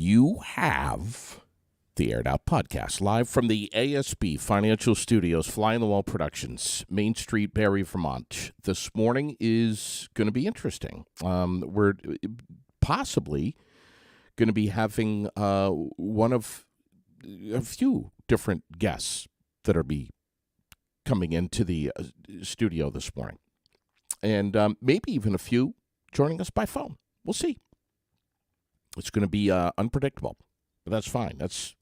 You have the Aired Out Podcast, live from the ASB Financial Studios, Fly on the Wall Productions, Main Street, Barrie, Vermont. This morning is going to be interesting. We're possibly going to be having one of a few different guests that are coming into the studio this morning. And maybe even a few joining us by phone. We'll see. It's going to be unpredictable, but that's fine. That's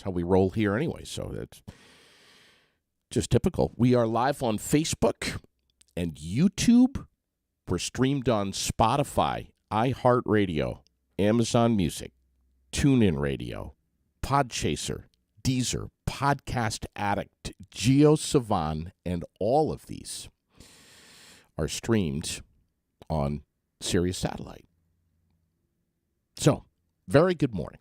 how we roll here anyway, so that's just typical. We are live on Facebook and YouTube. We're streamed on Spotify, iHeartRadio, Amazon Music, TuneIn Radio, Podchaser, Deezer, Podcast Addict, GeoSavan, and all of these are streamed on Sirius Satellite. So, very good morning.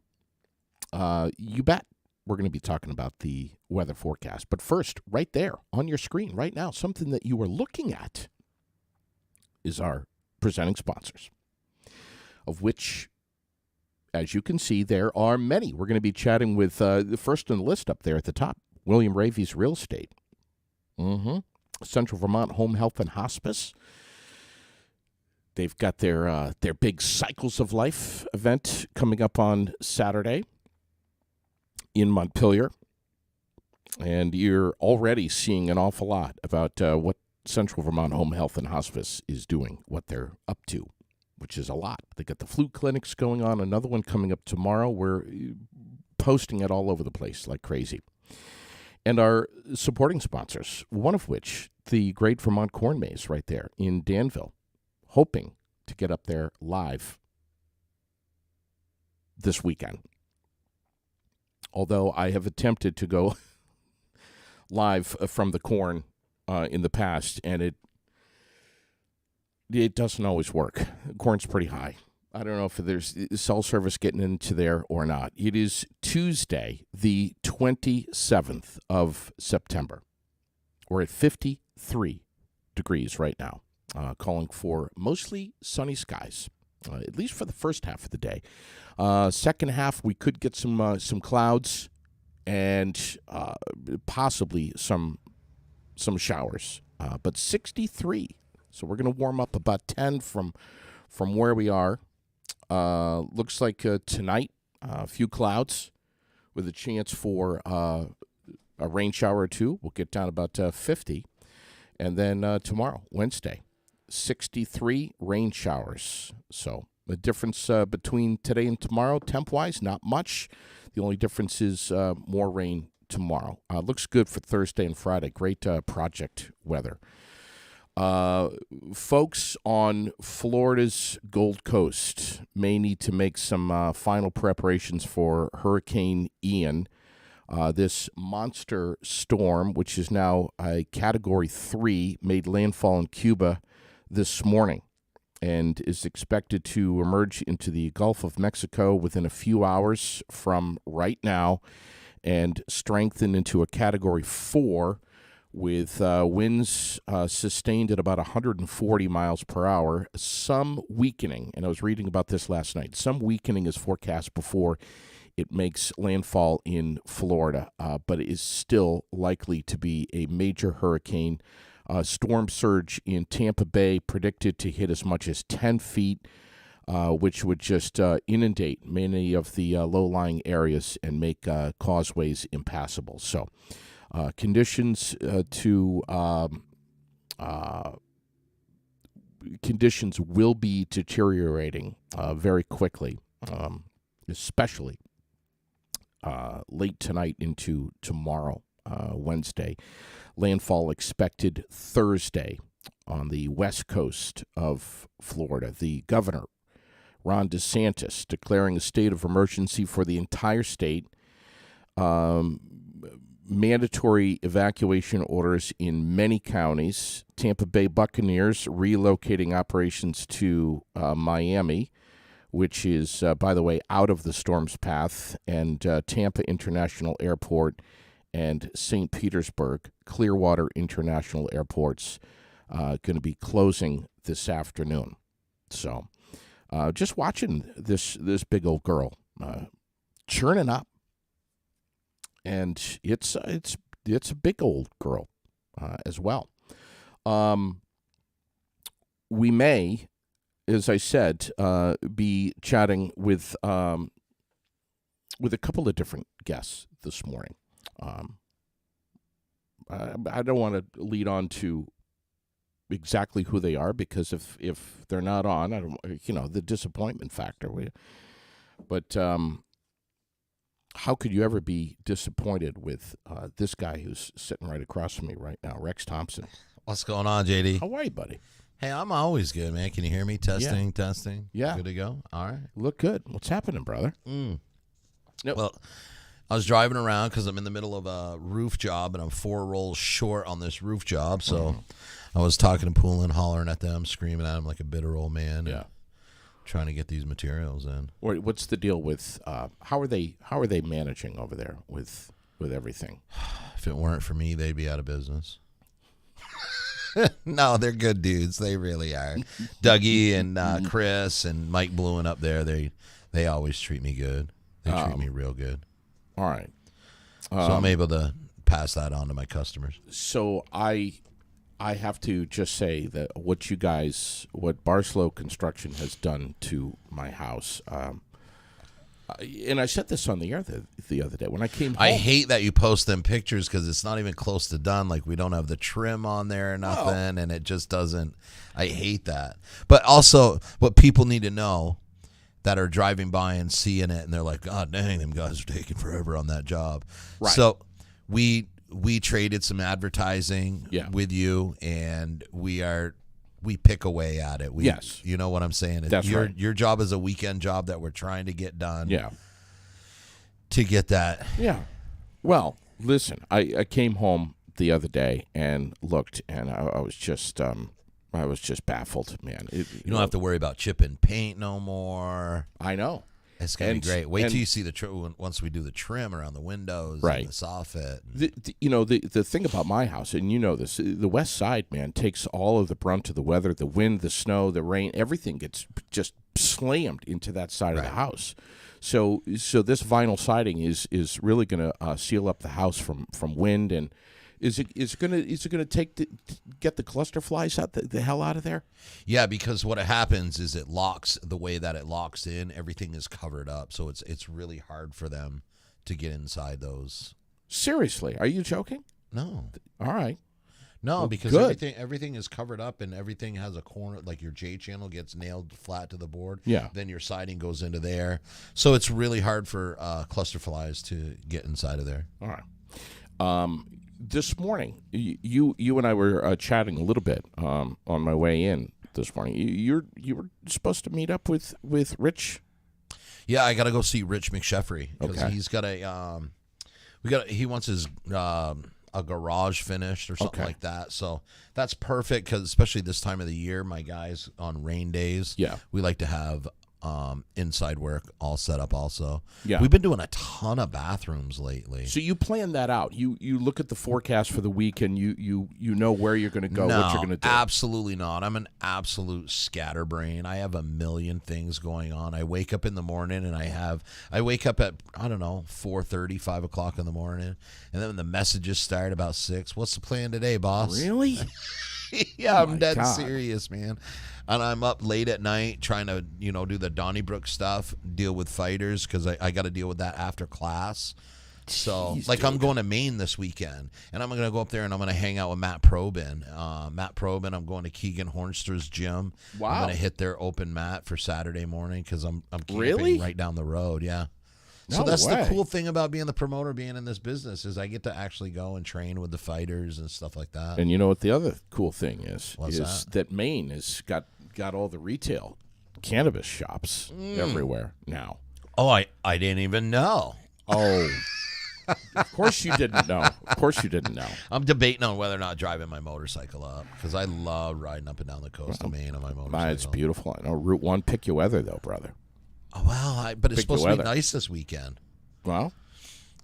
You bet we're going to be talking about the weather forecast. But first, right there on your screen right now, something that you are looking at is our presenting sponsors, of which, as you can see, there are many. We're going to be chatting with the first on the list up there at the top, William Ravi's Real Estate. Central Vermont Home Health and Hospice. They've got their big Cycles of Life event coming up on Saturday in Montpelier. And you're already seeing an awful lot about what Central Vermont Home Health and Hospice is doing, what they're up to, which is a lot. They got the flu clinics going on, another one coming up tomorrow. We're posting it all over the place like crazy. And our supporting sponsors, one of which, the Great Vermont Corn Maze right there in Danville, hoping to get up there live this weekend. Although I have attempted to go live from the corn in the past, and it doesn't always work. Corn's pretty high. I don't know if there's cell service getting into there or not. It is Tuesday, the 27th of September. We're at 53 degrees right now, calling for mostly sunny skies, at least for the first half of the day. Second half, we could get some clouds and possibly some showers, but 63. So we're going to warm up about 10 from where we are. Looks like tonight, a few clouds with a chance for a rain shower or two. We'll get down about 50. And then tomorrow, Wednesday, 63 rain showers. So the difference between today and tomorrow, temp-wise, not much. The only difference is more rain tomorrow. Looks good for Thursday and Friday. Great project weather. Folks on Florida's Gold Coast may need to make some final preparations for Hurricane Ian. This monster storm, which is now a Category 3, made landfall in Cuba this morning and is expected to emerge into the Gulf of Mexico within a few hours from right now and strengthen into a Category 4 with winds sustained at about 140 miles per hour. Some weakening, and I was reading about this last night, some weakening is forecast before it makes landfall in Florida, but it is still likely to be a major hurricane. Storm surge in Tampa Bay predicted to hit as much as 10 feet, which would just inundate many of the low-lying areas and make causeways impassable. So conditions will be deteriorating very quickly, especially late tonight into tomorrow, Wednesday. Landfall expected Thursday on the west coast of Florida. The governor, Ron DeSantis, declaring a state of emergency for the entire state. Mandatory evacuation orders in many counties. Tampa Bay Buccaneers relocating operations to Miami, which is, by the way, out of the storm's path, and Tampa International Airport and St. Petersburg, Clearwater International Airports going to be closing this afternoon. So just watching this big old girl churning up, and it's a big old girl as well. We may, as I said, be chatting with a couple of different guests this morning. I don't want to lead on to exactly who they are, because if they're not on, I don't, the disappointment factor. But how could you ever be disappointed with this guy who's sitting right across from me right now, Rex Thompson? What's going on, JD? How are you, buddy? Hey, I'm always good, man. Can you hear me? Testing. Yeah. Good to go? All right. Look good. What's happening, brother? Nope. Nope. Well, I was driving around because I'm in the middle of a roof job, and I'm 4 rolls short on this roof job. So I was talking to Poolin, hollering at them, screaming at them like a bitter old man. Yeah. Trying to get these materials in. What's the deal with how are they managing over there with everything? If it weren't for me, they'd be out of business. No, they're good dudes. They really are. Dougie and Chris and Mike Bluen up there, they always treat me good. They treat me real good. All right. So I'm able to pass that on to my customers. So I have to just say that what Barslow Construction has done to my house, and I said this on the air the other day when I came home. I hate that you post them pictures because it's not even close to done. Like, we don't have the trim on there or nothing, and it just doesn't. I hate that. But also, what people need to know that are driving by and seeing it, and they're like, God dang, them guys are taking forever on that job. Right. So we traded some advertising with you, and we pick away at it. Yes. You know what I'm saying? That's right. Your job is a weekend job that we're trying to get done. Yeah. To get that. Yeah. Well, listen, I came home the other day and looked, and I was just baffled, man. You don't have to worry about chipping paint no more. I know. It's going to be great. Wait till you see once we do the trim around the windows and the soffit. The thing about my house, and you know this, the west side, man, takes all of the brunt of the weather, the wind, the snow, the rain, everything gets just slammed into that side of the house. So this vinyl siding is really going to seal up the house from wind. And is it going to get the cluster flies out the hell out of there? Yeah, because what happens is it locks the way that it locks in. Everything is covered up, so it's really hard for them to get inside those. Seriously, are you joking? No. All right. No, well, because everything is covered up, and everything has a corner. Like, your J channel gets nailed flat to the board. Yeah. Then your siding goes into there, so it's really hard for cluster flies to get inside of there. All right. This morning, you and I were chatting a little bit on my way in this morning. You were supposed to meet up with Rich. Yeah, I got to go see Rich McSheffrey because he's got he wants his a garage finished or something like that. So that's perfect because especially this time of the year, my guys on rain days, we like to have inside work all set up also. Yeah. We've been doing a ton of bathrooms lately. So you plan that out. You look at the forecast for the week and you know where you're going to go, what you're going to do. Absolutely not. I'm an absolute scatterbrain. I have a million things going on. I wake up in the morning and I wake up at, 4:30, 5 o'clock in the morning. And then when the messages start about 6, what's the plan today, boss? Really? Yeah, I'm dead serious, man. And I'm up late at night trying to, do the Donnybrook stuff, deal with fighters because I got to deal with that after class. So, Jeez, I'm going to Maine this weekend, and I'm going to go up there and I'm going to hang out with Matt Probin. I'm going to Keegan Hornster's gym. Wow. I'm going to hit their open mat for Saturday morning because I'm camping right down the road. Yeah. So that's the cool thing about being the promoter, being in this business, is I get to actually go and train with the fighters and stuff like that. And you know what the other cool thing is? What's that Maine has got all the retail cannabis shops everywhere now. Oh, I didn't even know. Oh, of course you didn't know. Of course you didn't know. I'm debating on whether or not driving my motorcycle up because I love riding up and down the coast of Maine on my motorcycle. It's beautiful. I know Route 1, pick your weather, though, brother. Oh, well, but it's supposed to be nice this weekend. Well,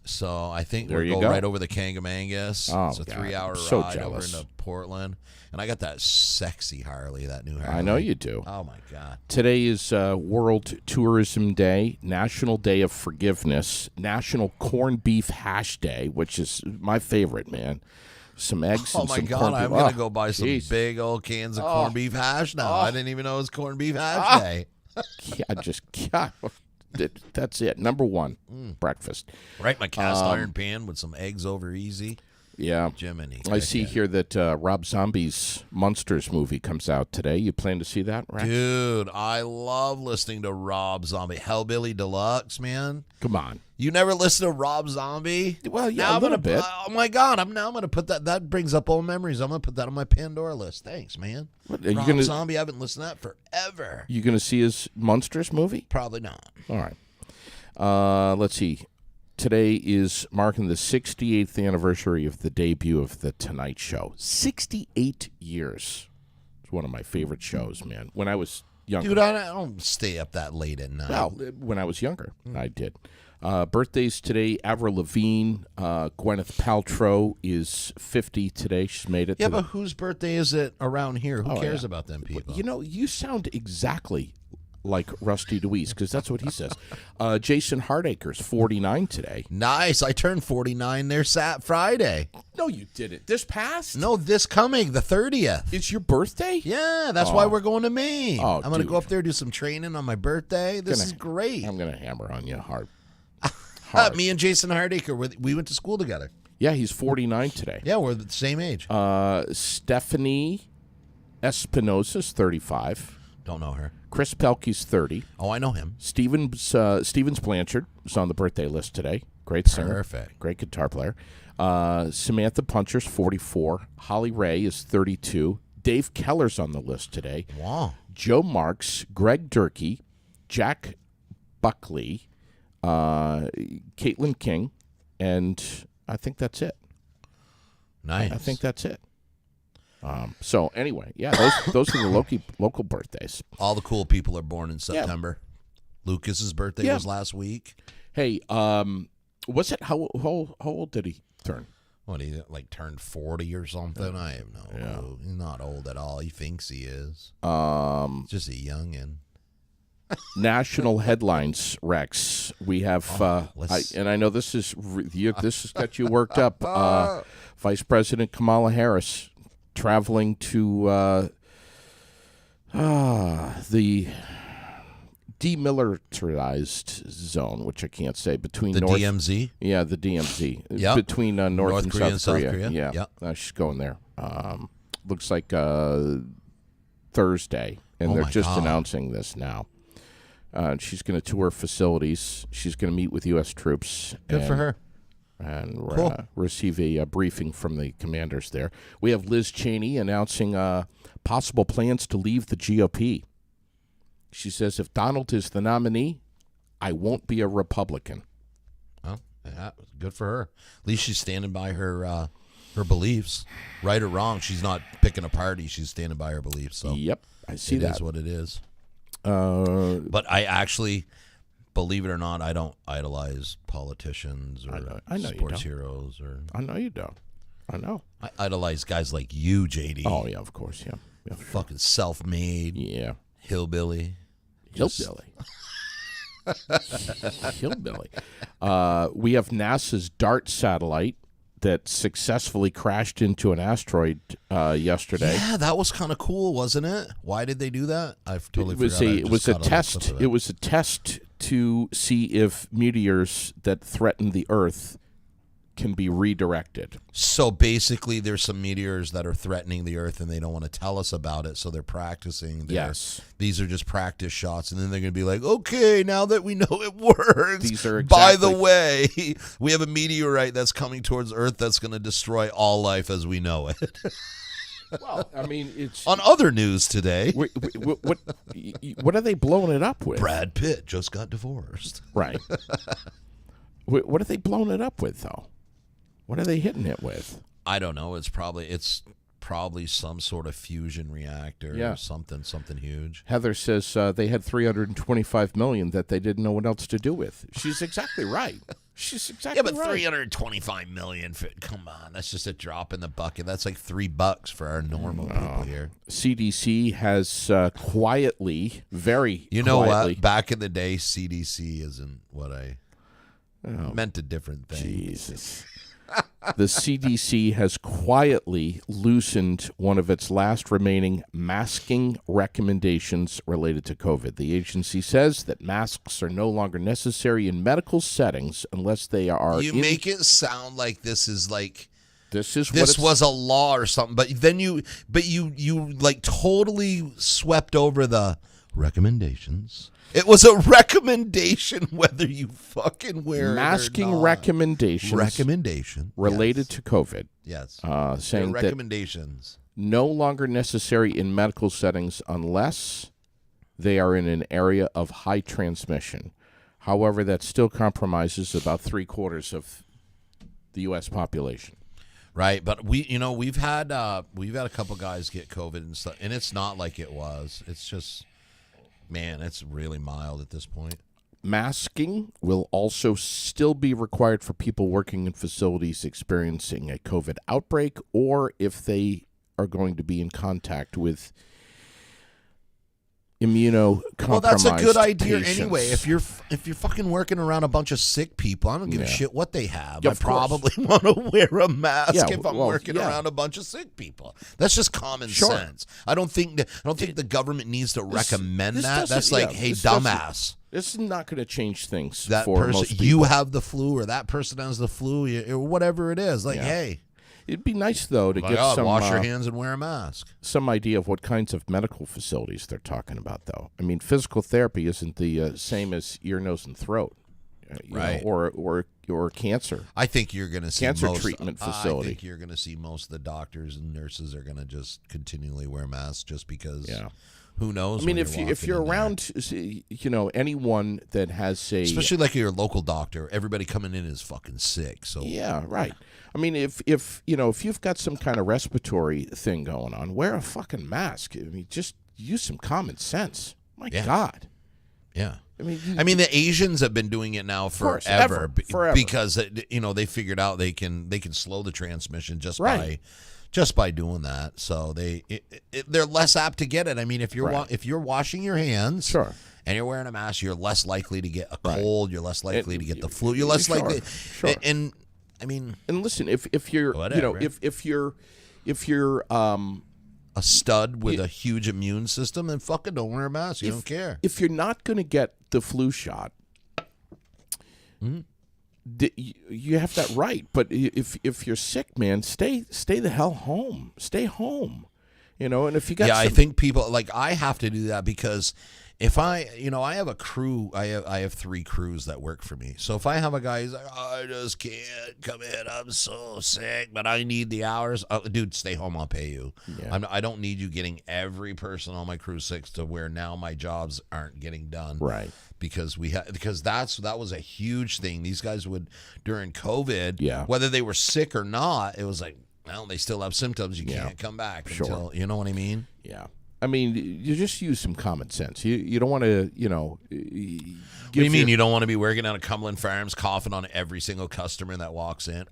So I think There we'll you go go. right over the Kangamangas. Oh, it's a God. 3-hour So ride jealous. over into Portland. And I got that sexy Harley, that new Harley. I know you do. Oh, my God. Today is World Tourism Day, National Day of Forgiveness, National Corned Beef Hash Day, which is my favorite, man. Some eggs Oh, and my some God. corned beef. I'm going to go buy some geez. big old cans of corned beef hash now. I didn't even know it was corned beef hash day. That's it. Number one, breakfast. Right, my cast iron pan with some eggs over easy. Yeah. Jiminy. I see here that Rob Zombie's Monsters movie comes out today. You plan to see that, right? Dude, I love listening to Rob Zombie. Hellbilly Deluxe, man. Come on. You never listen to Rob Zombie? Well, yeah, now a little bit. Oh, my God. I'm going to put that. That brings up old memories. I'm going to put that on my Pandora list. Thanks, man. What, are you Rob gonna, Zombie, I haven't listened to that forever. You going to see his Monsters movie? Probably not. All right. Let's see. Today is marking the 68th anniversary of the debut of The Tonight Show. 68 years. It's one of my favorite shows, man. When I was younger. Dude, I don't stay up that late at night. Well, when I was younger, I did. Birthdays today, Avril Lavigne, Gwyneth Paltrow is 50 today. She's made it. Yeah, but whose birthday is it around here? Who cares about them people? You know, you sound exactly like Rusty DeWeese, because that's what he says. Jason Hardacre's 49 today. Nice. I turned 49 there Friday. No, you didn't. This past? No, this coming, the 30th. It's your birthday? Yeah, that's why we're going to Maine. Oh, I'm going to go up there, do some training on my birthday. This is great. I'm going to hammer on you hard. Me and Jason Hardacre, we went to school together. Yeah, he's 49 today. Yeah, we're the same age. Stephanie Espinosa's 35. Don't know her. Chris Pelkey's 30. Oh, I know him. Stevens Blanchard is on the birthday list today. Great singer. Perfect. Great guitar player. Samantha Puncher's 44. Holly Ray is 32. Dave Keller's on the list today. Wow. Joe Marks, Greg Durkee, Jack Buckley, Caitlin King, and I think that's it. Nice. I think that's it. So anyway, yeah, those are the local birthdays. All the cool people are born in September. Yeah. Lucas's birthday was last week. Hey, was it how old did he turn? What, he turned 40 or something? I have no clue. He's not old at all. He thinks he is. Just a youngin'. National headlines, Rex. We have, and I know this is this has got you worked up. Vice President Kamala Harris traveling to the demilitarized zone, which I can't say, between the North, DMZ. Yeah, the DMZ. Yep. Between North and South Korea. Yeah. Yep. She's going there. Looks like Thursday, and they're just announcing this now. She's going to tour facilities. She's going to meet with U.S. troops. Good for her. And cool. Receive a briefing from the commanders there. We have Liz Cheney announcing possible plans to leave the GOP. She says, if Donald is the nominee, I won't be a Republican. Oh, yeah, good for her. At least she's standing by her beliefs. Right or wrong, she's not picking a party. She's standing by her beliefs. So yep, I see that. It is what it is. But I actually, believe it or not, I don't idolize politicians or I know sports heroes. I know you don't. I know. I idolize guys like you, JD. Oh, yeah, of course, yeah. Fucking self-made. Yeah. Hillbilly. Hillbilly. Hillbilly. We have NASA's DART satellite that successfully crashed into an asteroid yesterday. Yeah, that was kind of cool, wasn't it? Why did they do that? I've totally forgot. It was a test. It was a test to see if meteors that threaten the Earth can be redirected. So basically, there's some meteors that are threatening the Earth, and they don't want to tell us about it, so they're practicing. Yes. These are just practice shots, and then they're going to be like, okay, now that we know it works, these are by the way, we have a meteorite that's coming towards Earth that's going to destroy all life as we know it. Well, I mean, it's... On other news today... What are they blowing it up with? Brad Pitt just got divorced. Right. What are they blowing it up with, though? What are they hitting it with? I don't know. It's probably some sort of fusion reactor or something huge. Heather says they had $325 million that they didn't know what else to do with. She's exactly right. She's exactly right. Yeah, but right. $325 million. Come on, that's just a drop in the bucket. That's like $3 for our normal people here. CDC has quietly, very You know quietly, what? Back in the day, CDC isn't what I meant a different thing. Jesus. The CDC has quietly loosened one of its last remaining masking recommendations related to COVID. The agency says that masks are no longer necessary in medical settings unless they are. You make it sound like this this was a law or something, but then you like totally swept over the recommendations. It was a recommendation whether you fucking wear masking it or not. Recommendation related to COVID. Yes. Saying recommendations that no longer necessary in medical settings unless they are in an area of high transmission. However, that still compromises about 3/4 of the U.S. population. Right, but we've had a couple guys get COVID and stuff, and it's not like it was. It's just. Man, it's really mild at this point. Masking will also still be required for people working in facilities experiencing a COVID outbreak or if they are going to be in contact with immunocompromised Well, that's a good idea patients. anyway. If you're fucking working around a bunch of sick people, I don't give a shit what they have. Yeah, I probably want to wear a mask if I'm working yeah. around a bunch of sick people. That's just common sense. I don't think the government needs to recommend that. That's like, hey, dumbass. This is not going to change things That for person, most people. you have the flu, or that person has the flu, or whatever it is. Like, hey. It'd be nice, though, to get some... wash your hands and wear a mask. Some idea of what kinds of medical facilities they're talking about, though. I mean, physical therapy isn't the same as ear, nose, and throat, right? Or cancer. I think you're going to see cancer treatment facility. I think you're going to see most of the doctors and nurses are going to just continually wear masks just because... Yeah. Who knows? I mean, if you're around, anyone that has a... Especially like your local doctor, everybody coming in is fucking sick. So yeah, right. I mean, if you've got some kind of respiratory thing going on, wear a fucking mask. I mean, just use some common sense. My God. Yeah. I mean, the Asians have been doing it now forever because they figured out they can slow the transmission just by doing that. So they're less apt to get it. I mean, if you're washing your hands, and you're wearing a mask, you're less likely to get a cold. You're less likely to get the flu. You're less likely. And I mean, and listen, if you're if you're a stud with a huge immune system, then fucking don't wear a mask. You don't care. If you're not going to get the flu shot. You have that right, but if you're sick, man, stay the hell home. Stay home, and if you got I think people like I have to do that because if I have a crew, I have 3 crews that work for me. So if I have a guy who's like, I just can't come in, I'm so sick, but I need the hours, dude, stay home, I'll pay you. Yeah. I don't need you getting every person on my crew sick to where now my jobs aren't getting done. Right. Because that was a huge thing. These guys would during COVID, whether they were sick or not, it was like, well, they still have symptoms. You can't come back until you know what I mean. Yeah, I mean, you just use some common sense. You don't want to, What do you mean you don't want to be working out at Cumberland Farms, coughing on every single customer that walks in?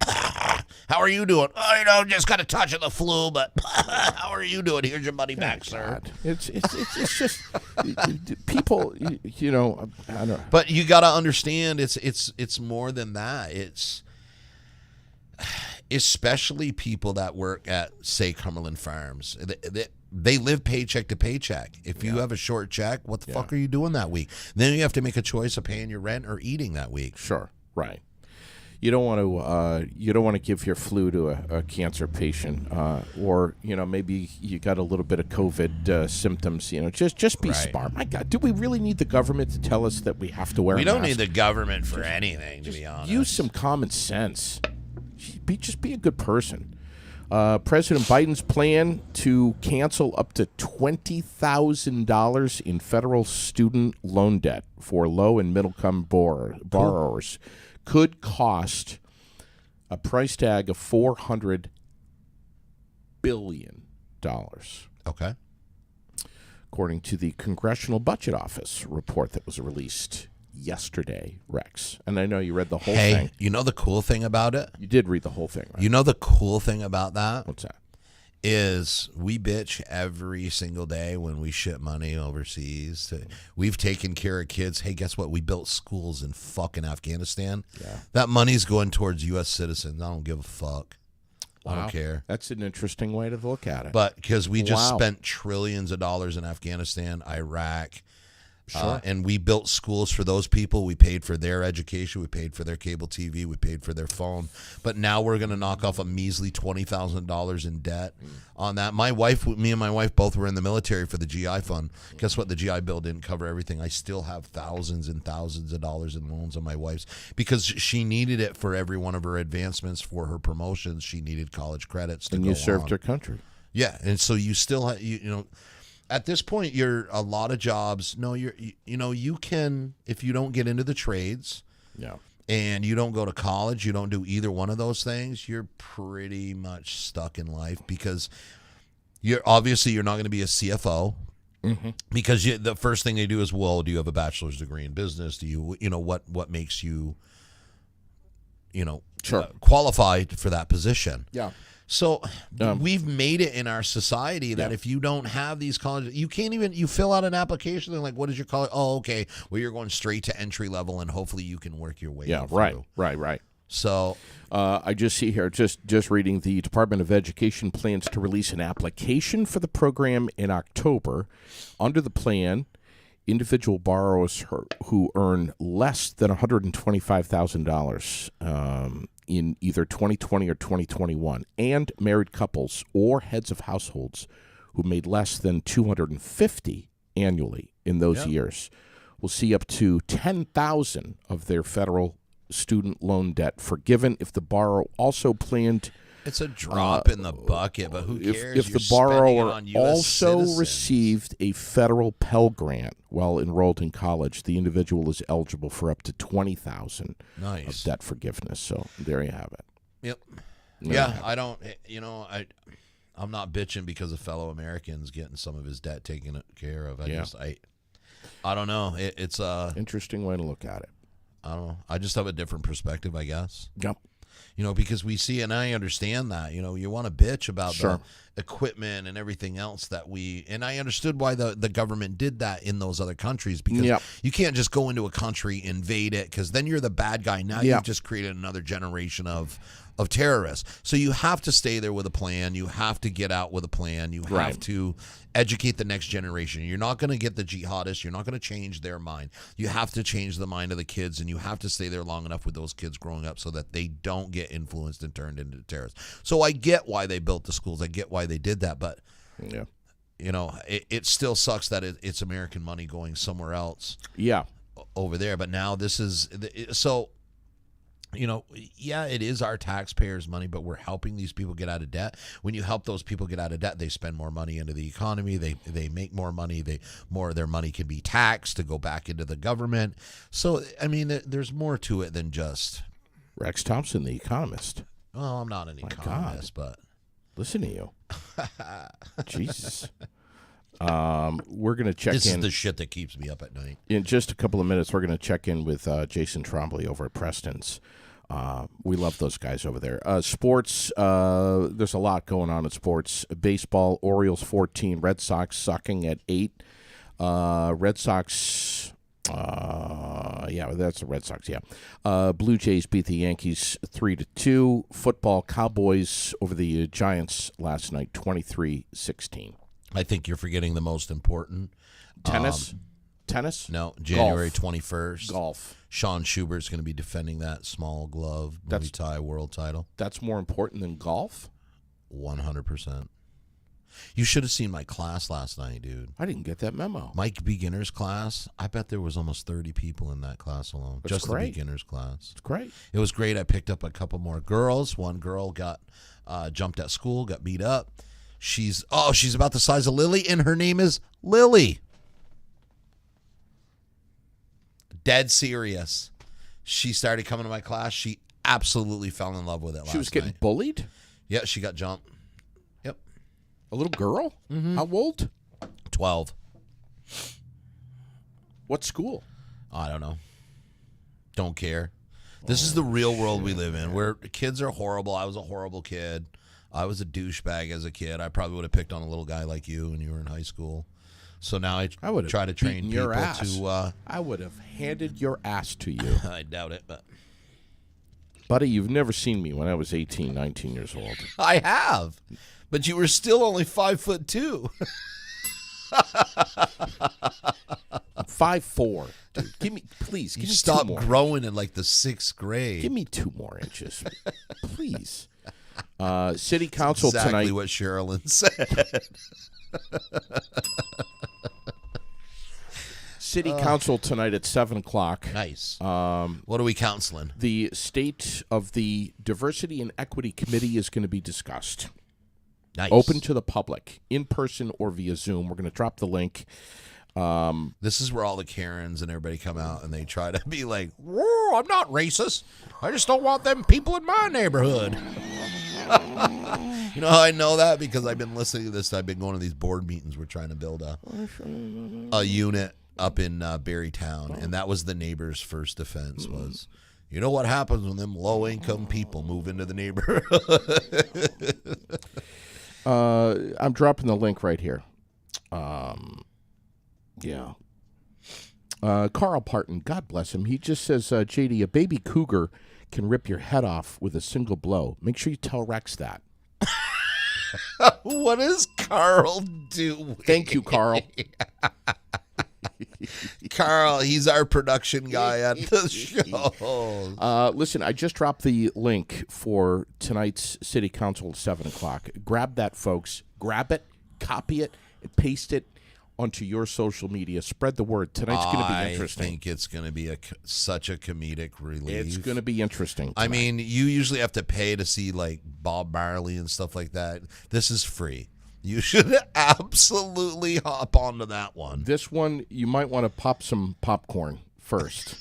How are you doing? Oh, just got a touch of the flu, but how are you doing? Here's your money back, sir. It's just people, I don't know. But you got to understand, it's more than that. It's especially people that work at, say, Cumberland Farms. They live paycheck to paycheck. If you have a short check, what the fuck are you doing that week? Then you have to make a choice of paying your rent or eating that week. Sure, right. You don't want to give your flu to a cancer patient, or maybe you got a little bit of COVID symptoms. Just be smart. My God, do we really need the government to tell us that we have to wear? We a don't mask? need the government for anything, to be honest. Use some common sense. Just be a good person. President Biden's plan to cancel up to $20,000 in federal student loan debt for low and middle-income borrowers could cost a price tag of $400 billion. Okay. According to the Congressional Budget Office report that was released yesterday, Rex. And I know you read the whole Hey, thing. you know the cool thing about it? You did read the whole thing, right? You know the cool thing about that? What's that? Is we bitch every single day when we ship money overseas. We've taken care of kids. Hey, guess what? We built schools in fucking Afghanistan. Yeah. That money's going towards U.S. citizens. I don't give a fuck. Wow. I don't care. That's an interesting way to look at it. But because we just spent trillions of dollars in Afghanistan, Iraq, Sure. And we built schools for those people. We paid for their education. We paid for their cable TV. We paid for their phone. But now we're going to knock off a measly $20,000 in debt on that. Me and my wife both were in the military for the GI fund. Guess what? The GI Bill didn't cover everything. I still have thousands and thousands of dollars in loans on my wife's because she needed it for every one of her advancements, for her promotions. She needed college credits to go on. And you served your country. Yeah, and so you still have, you know, at this point, you're a lot of jobs. No, you can, if you don't get into the trades, and you don't go to college, you don't do either one of those things, you're pretty much stuck in life because you're not going to be a CFO. Mm-hmm. Because the first thing they do is, well, do you have a bachelor's degree in business? Do you what makes you, qualified for that position? Yeah. So we've made it in our society that if you don't have these colleges, you can't even, you fill out an application and like, what is your college? Oh, okay. Well, you're going straight to entry level and hopefully you can work your way through. Right. So I just see here, just reading, the Department of Education plans to release an application for the program in October. Under the plan, individual borrowers who earn less than $125,000 in either 2020 or 2021, and married couples or heads of households who made less than $250,000 annually in those years will see up to $10,000 of their federal student loan debt forgiven if the borrower also planned. It's a drop in the bucket, but who cares? If the borrower also received a federal Pell Grant while enrolled in college, the individual is eligible for up to $20,000 of debt forgiveness. So there you have it. Yep. Yeah, I don't. I'm not bitching because of fellow Americans getting some of his debt taken care of. I don't know. It's a interesting way to look at it. I don't know. I just have a different perspective, I guess. Yep. Because we see, and I understand that, you want to bitch about the equipment and everything else and I understood why the government did that in those other countries, because you can't just go into a country, invade it, because then you're the bad guy. Now you've just created another generation of terrorists. So you have to stay there with a plan. You have to get out with a plan. You have to educate the next generation. You're not going to get the jihadists. You're not going to change their mind. You have to change the mind of the kids, and you have to stay there long enough with those kids growing up so that they don't get influenced and turned into terrorists. So I get why they built the schools. I get why they did that, but it still sucks that it's American money going somewhere else. Yeah, over there. But now this is so. It is our taxpayers' money, but we're helping these people get out of debt. When you help those people get out of debt, they spend more money into the economy. They make more money. More of their money can be taxed to go back into the government. So, I mean, there's more to it than just Rex Thompson, the economist. Well, I'm not an economist, but listen to you. Jesus. We're going to check in. This is the shit that keeps me up at night. In just a couple of minutes, we're going to check in with Jason Trombley over at Prestons. We love those guys over there. Sports, there's a lot going on in sports. Baseball, Orioles 14, Red Sox sucking at 8. Red Sox, that's the Red Sox, Blue Jays beat the Yankees 3-2. Football, Cowboys over the Giants last night, 23-16. I think you're forgetting the most important. Tennis? No, January 21st. Golf. Sean Schubert's going to be defending that small glove Muay Thai world title. That's more important than golf? 100%. You should have seen my class last night, dude. I didn't get that memo. My beginner's class, I bet there was almost 30 people in that class alone. That's just great. The beginner's class. It's great. It was great. I picked up a couple more girls. One girl got jumped at school, got beat up. She's about the size of Lily, and her name is Lily. Dead serious. She started coming to my class. She absolutely fell in love with it last night. She was getting bullied? Yeah, she got jumped. Yep. A little girl? Mm-hmm. How old? 12. What school? I don't know. Don't care. This is the real world we live in, where kids are horrible. I was a horrible kid. I was a douchebag as a kid. I probably would have picked on a little guy like you when you were in high school. So now I would try to train people to. I would have handed your ass to you. I doubt it, but. Buddy, you've never seen me when I was 18, 19 years old. I have, but you were still only 5'2". I'm 5'4". Dude, give me 2 stop more. Growing in like the 6th grade. Give me 2 more inches, please. City Council exactly tonight. What Sherilyn said. City Council tonight at 7:00. Nice. What are we counseling? The state of the Diversity and Equity Committee is going to be discussed. Nice. Open to the public, in person or via Zoom. We're going to drop the link. This is where all the Karens and everybody come out and they try to be like, whoa, I'm not racist. I just don't want them people in my neighborhood. You know how I know that? Because I've been listening to this. I've been going to these board meetings. We're trying to build a unit up in Barrytown, and that was the neighbor's first defense was, you know what happens when them low-income people move into the neighborhood? I'm dropping the link right here. Yeah. Carl Parton, God bless him. He just says, JD, a baby cougar can rip your head off with a single blow. Make sure you tell Rex that. What is Carl doing? Thank you, Carl. Carl, he's our production guy at the show. Listen, I just dropped the link for tonight's City Council at 7:00. Grab that, folks. Grab it, copy it, and paste it onto your social media. Spread the word. Tonight's going to be interesting. I think it's going to be such a comedic relief. It's going to be interesting tonight. I mean, you usually have to pay to see like Bob Marley and stuff like that. This is free. You should absolutely hop onto that one. This one, you might want to pop some popcorn first.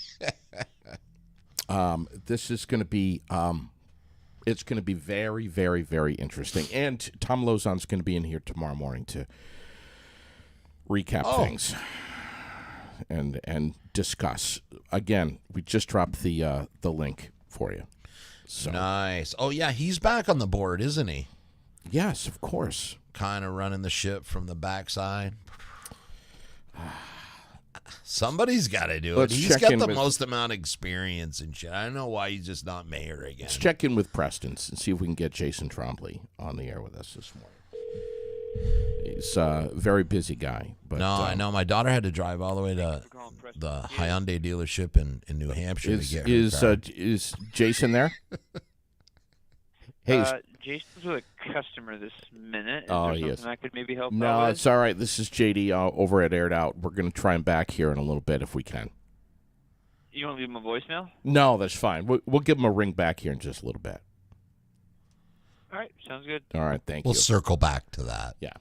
This is going to be, it's going to be very, very, very interesting. And Tom Lozon's going to be in here tomorrow morning to recap things and discuss. Again, we just dropped the link for you. So. Nice. Oh, yeah, he's back on the board, isn't he? Yes, of course. Kind of running the ship from the backside. Somebody's got to do it. He's got the most amount of experience and shit. I don't know why he's just not mayor again. Let's check in with Prestons and see if we can get Jason Trombley on the air with us this morning. He's a very busy guy. But, no, I know. My daughter had to drive all the way to the Hyundai dealership in New Hampshire to get her car. Is Jason there? Hey, Jason's with a customer this minute. Is there something I could maybe help out No, with? it's all right. This is JD over at Aired Out. We're going to try him back here in a little bit if we can. You want to leave him a voicemail? No, that's fine. We'll give him a ring back here in just a little bit. All right, sounds good. All right, thank you. We'll circle back to that. Yeah.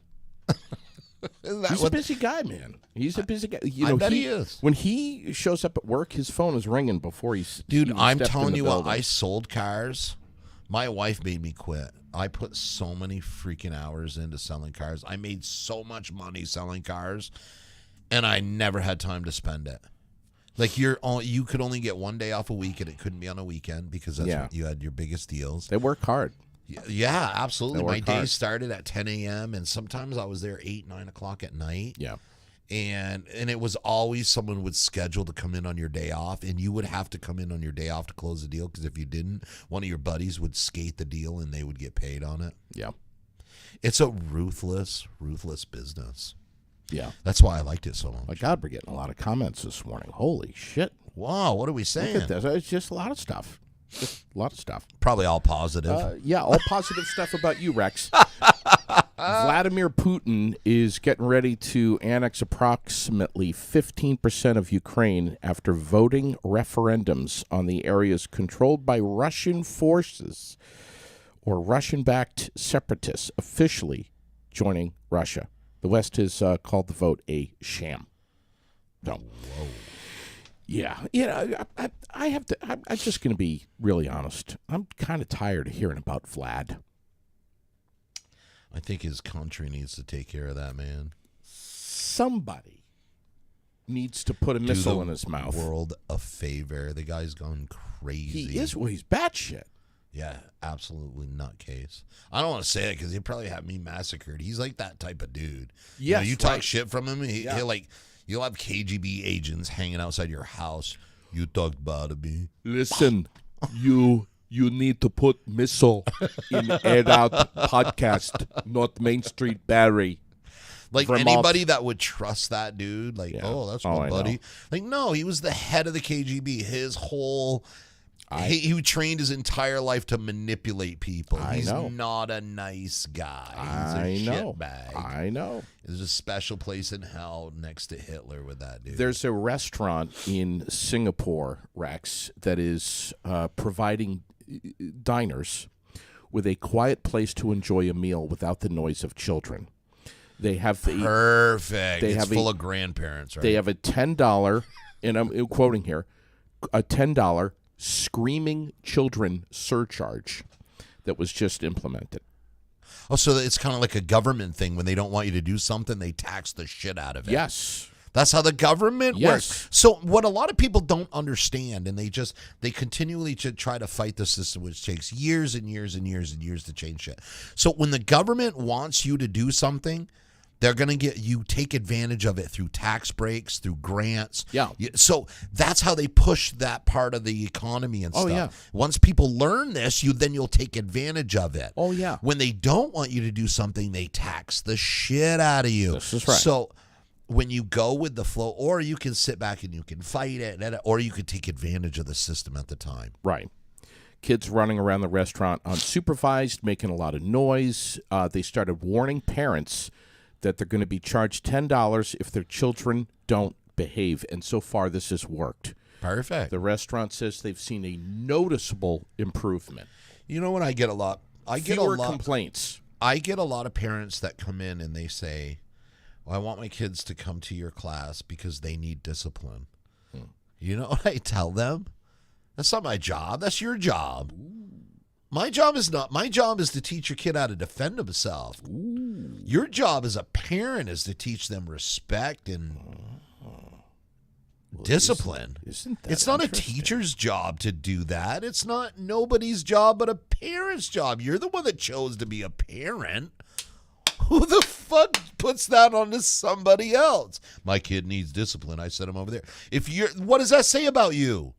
He's a busy guy, man. He's a busy guy. You know, I bet he is. When he shows up at work, his phone is ringing before he's. Dude, I'm telling you what, I sold cars. My wife made me quit. I put so many freaking hours into selling cars. I made so much money selling cars, and I never had time to spend it. Like you could only get one day off a week, and it couldn't be on a weekend because that's when you had your biggest deals. They work hard. Yeah, absolutely. My day hard. started at 10 a.m., and sometimes I was there 8, 9 o'clock at night. Yeah. And it was always someone would schedule to come in on your day off, and you would have to come in on your day off to close the deal, because if you didn't, one of your buddies would skate the deal and they would get paid on it. Yeah. It's a ruthless business. Yeah. That's why I liked it so much. My God, we're getting a lot of comments this morning. Holy shit. Wow, what are we saying? Look at this. It's just a lot of stuff. Just a lot of stuff. Probably all positive. Yeah, all positive stuff about you, Rex. Vladimir Putin is getting ready to annex approximately 15% of Ukraine after voting referendums on the areas controlled by Russian forces or Russian-backed separatists officially joining Russia. The West has called the vote a sham. No. Whoa. Yeah, I'm just going to be really honest. I'm kind of tired of hearing about Vlad. I think his country needs to take care of that, man. Somebody needs to put a missile in his mouth. World a favor. The guy's gone crazy. He is. Well, he's batshit. Yeah, absolutely nutcase. I don't want to say it because he'd probably have me massacred. He's like that type of dude. Yes, you talk right. shit from him, he'll like, you'll have KGB agents hanging outside your house. You talk bad me. Listen, you need to put missile in Aired Out podcast, not Main Street Barry. Like Vermont. anybody that would trust that dude, like, Yeah. oh, that's Oh, my I buddy. know. Like, no, he was the head of the KGB. His whole, he trained his entire life to manipulate people. He's know. not a nice guy. He's a shitbag. I know. There's a special place in hell next to Hitler with that dude. There's a restaurant in Singapore, Rex, that is providing diners with a quiet place to enjoy a meal without the noise of children. They have perfect. It's full of of grandparents, right? They have a $10, and I'm quoting here, a $10 screaming children surcharge that was just implemented. Oh, so it's kind of like a government thing. When they don't want you to do something, they tax the shit out of it. Yes. That's how the government Yes. works. So what a lot of people don't understand, and they continually try to fight the system, which takes years and years and years and years to change shit. So when the government wants you to do something, they're going to get you take advantage of it through tax breaks, through grants. Yeah. So that's how they push that part of the economy and stuff. Oh, yeah. Once people learn this, then you'll take advantage of it. Oh, yeah. When they don't want you to do something, they tax the shit out of you. This is right. So when you go with the flow, or you can sit back and you can fight it, or you could take advantage of the system at the time. Right. Kids running around the restaurant unsupervised, making a lot of noise. They started warning parents that they're going to be charged $10 if their children don't behave. And so far, this has worked. Perfect. The restaurant says they've seen a noticeable improvement. You know what I get a lot? Fewer complaints. I get a lot of parents that come in and they say, well, I want my kids to come to your class because they need discipline. You know what I tell them? That's not my job. That's your job. My job is not. My job is to teach your kid how to defend himself. Your job as a parent is to teach them respect and discipline. Isn't that It's not a interesting? teacher's job to do that. It's not nobody's job but a parent's job. You're the one that chose to be a parent. Who the fuck puts that onto somebody else? My kid needs discipline. I set him over there. What does that say about you?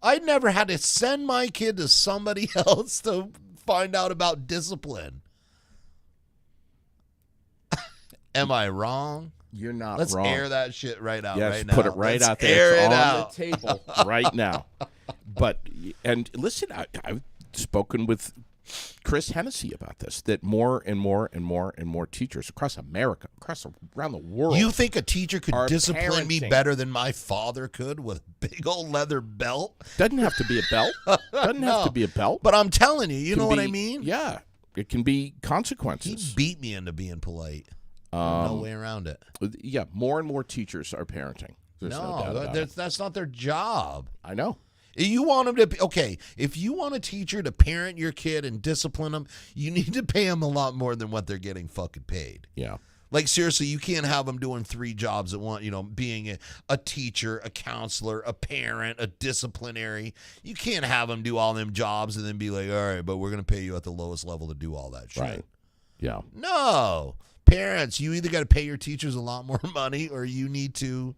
I never had to send my kid to somebody else to find out about discipline. Am I wrong? You're not Let's wrong. air that shit right out Yes, right now. put it right Let's out there. Air It's it on out. the table right now. And listen, I've spoken with Chris Hennessy about this, that more and more and more and more teachers across America, around the world. You think a teacher could are discipline me parenting. better than my father could with a big old leather belt? Doesn't have to be a belt. Doesn't have to be a belt. But I'm telling you, you Can know what I be- mean? Yeah. It can be He consequences. beat me into being polite. No way around it. Yeah, more and more teachers are parenting. There's no doubt about it. that's not their job. I know. You want them to be, okay, if you want a teacher to parent your kid and discipline them, you need to pay them a lot more than what they're getting fucking paid. Yeah. Like, seriously, you can't have them doing 3 jobs at once, being a teacher, a counselor, a parent, a disciplinary. You can't have them do all them jobs and then be like, all right, but we're going to pay you at the lowest level to do all that shit. Right. Yeah. No. Parents, you either got to pay your teachers a lot more money or you need to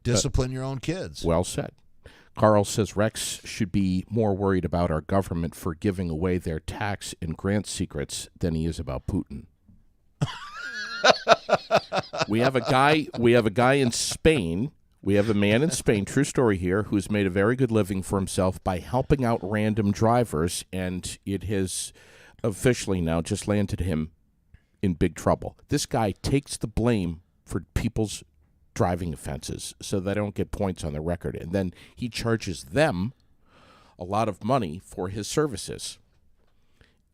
discipline your own kids. Well said. Carl says Rex should be more worried about our government for giving away their tax and grant secrets than he is about Putin. We have a guy in Spain. We have a man in Spain, true story here, who's made a very good living for himself by helping out random drivers, and it has officially now just landed him in big trouble. This guy takes the blame for people's driving offenses so they don't get points on their record, and then he charges them a lot of money for his services.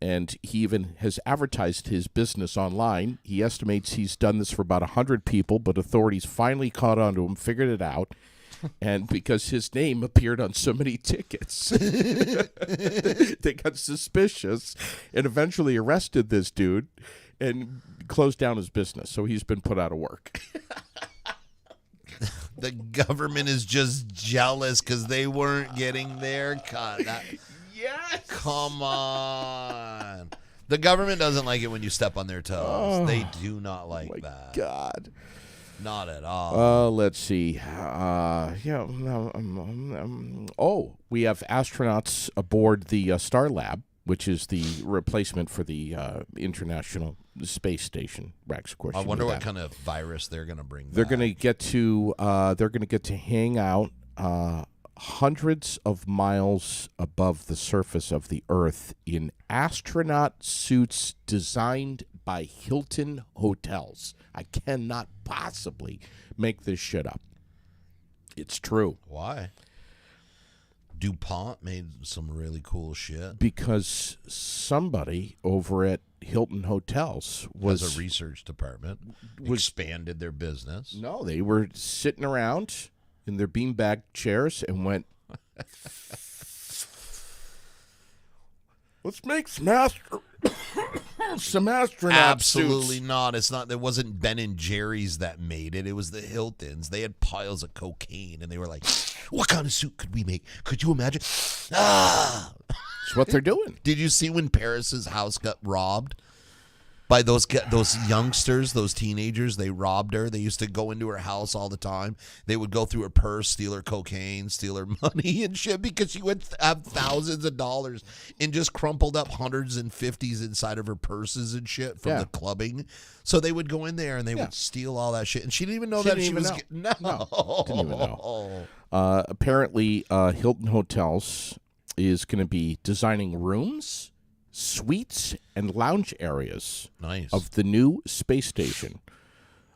And he even has advertised his business online. He estimates he's done this for about 100 people, but authorities finally caught on to him, figured it out, and because his name appeared on so many tickets, they got suspicious and eventually arrested this dude and closed down his business. So he's been put out of work. The government is just jealous because they weren't getting their cut. Yes. Come on. The government doesn't like it when you step on their toes. They do not like that. God. Not at all. Let's see. We have astronauts aboard the Star Lab, which is the replacement for the International Space Station. Rex, of course. I wonder what kind of virus they're going to bring back. They're going to get to. They're going to get to hang out hundreds of miles above the surface of the Earth in astronaut suits designed by Hilton Hotels. I cannot possibly make this shit up. It's true. Why? DuPont made some really cool shit. Because somebody over at Hilton Hotels was a research department, expanded their business. No, they were sitting around in their beanbag chairs and went, let's make some astronaut Absolutely suits. not. It's not. It wasn't Ben and Jerry's that made it. It was the Hiltons. They had piles of cocaine, and they were like, what kind of suit could we make? Could you imagine? That's what they're doing. Did you see when Paris's house got robbed by those youngsters, those teenagers? They robbed her. They used to go into her house all the time. They would go through her purse, steal her cocaine, steal her money and shit because she would have thousands of dollars in just crumpled up hundreds and fifties inside of her purses and shit from the clubbing. So they would go in there and they would steal all that shit. And she didn't even know that she was... No. Didn't even know. Apparently, Hilton Hotels is going to be designing rooms, suites, and lounge areas of the new space station,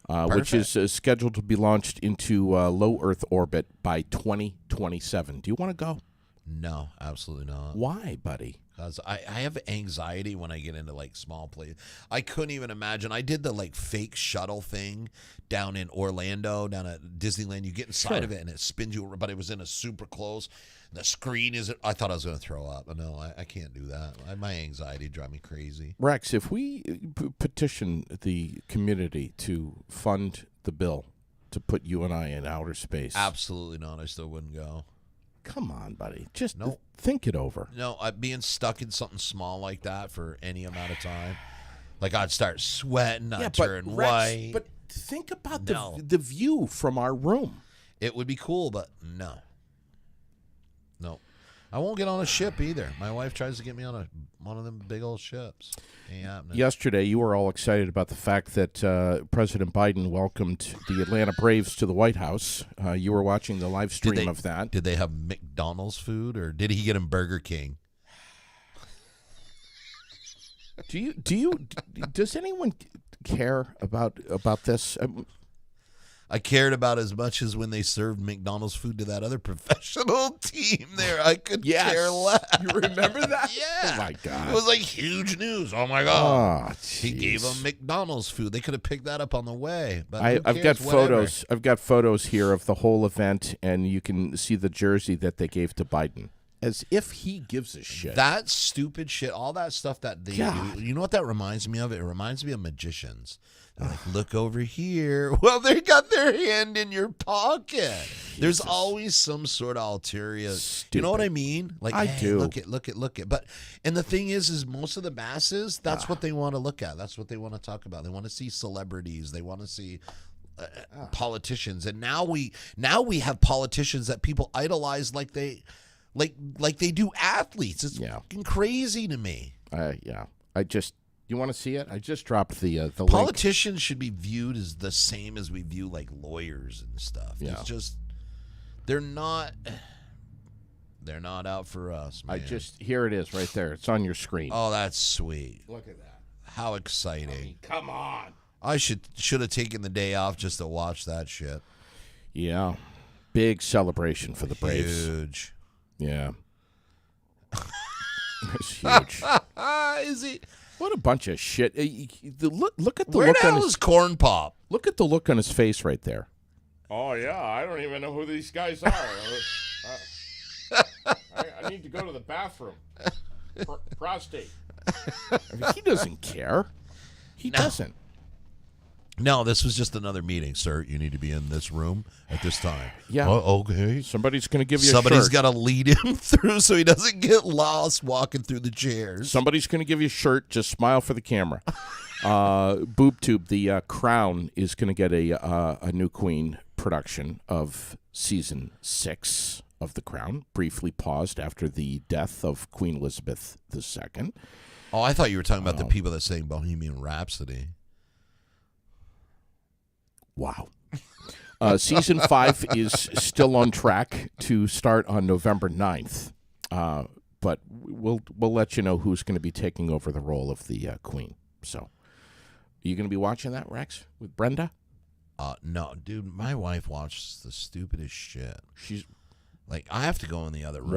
which is scheduled to be launched into low Earth orbit by 2027. Do you want to go? No, absolutely not. Why, buddy? Because I have anxiety when I get into like small places. I couldn't even imagine. I did the like fake shuttle thing down in Orlando, down at Disneyland. You get inside of it and it spins you, but it was in a super close. The screen is. I thought I was going to throw up. No, I can't do that. My anxiety drives me crazy. Rex, if we petition the community to fund the bill to put you and I in outer space, absolutely not. I still wouldn't go. Come on, buddy. Just think it over. No, being stuck in something small like that for any amount of time, like I'd start sweating, I'd turn white. But think about the view from our room. It would be cool, but no. I won't get on a ship either. My wife tries to get me on one of them big old ships. Ain't happening. Yesterday, you were all excited about the fact that President Biden welcomed the Atlanta Braves to the White House. You were watching the live stream of that. Did they have McDonald's food, or did he get him Burger King? Does anyone care about this? I cared about as much as when they served McDonald's food to that other professional team there. I could care less. You remember that? Yeah. Oh, my God. It was like huge news. Oh, my God. Oh, he gave them McDonald's food. They could have picked that up on the way. But I've got photos. I've got photos here of the whole event, and you can see the jersey that they gave to Biden. As if he gives a shit. That stupid shit, all that stuff that they do. You know what that reminds me of? It reminds me of magicians. They're like, look over here. Well, they got their hand in your pocket. Jesus. There's always some sort of ulterior. Stupid. You know what I mean? Like, I do. Look it. But and the thing is most of the masses, that's what they want to look at. That's what they want to talk about. They want to see celebrities. They want to see politicians. And now we have politicians that people idolize like they do athletes. It's fucking crazy to me. You want to see it? I just dropped the politicians link. Should be viewed as the same as we view like lawyers and stuff. Yeah. It's just they're not out for us, man. Here it is right there. It's on your screen. Oh, that's sweet. Look at that. How exciting. I mean, come on. I should have taken the day off just to watch that shit. Yeah. Big celebration for the Braves. Huge. Yeah. It's huge. Is he? What a bunch of shit. Look at the Where look the on hell his is Corn Pop? Look at the look on his face right there. Oh, yeah. I don't even know who these guys are. I need to go to the bathroom. Prostate. I mean, he doesn't care. He doesn't. No, this was just another meeting, sir. You need to be in this room at this time. Yeah. Oh, okay. Somebody's going to give you Somebody's a shirt. got to lead him through so he doesn't get lost walking through the chairs. Somebody's going to give you a shirt. Just smile for the camera. BoobTube, the Crown, is going to get a new Queen production of season 6 of The Crown, briefly paused after the death of Queen Elizabeth II. Oh, I thought you were talking about the people that sang Bohemian Rhapsody. Wow. Season 5 is still on track to start on November 9th. But we'll let you know who's going to be taking over the role of the Queen. So, are you going to be watching that, Rex, with Brenda? No, dude, my wife watches the stupidest shit. She's like, I have to go in the other room.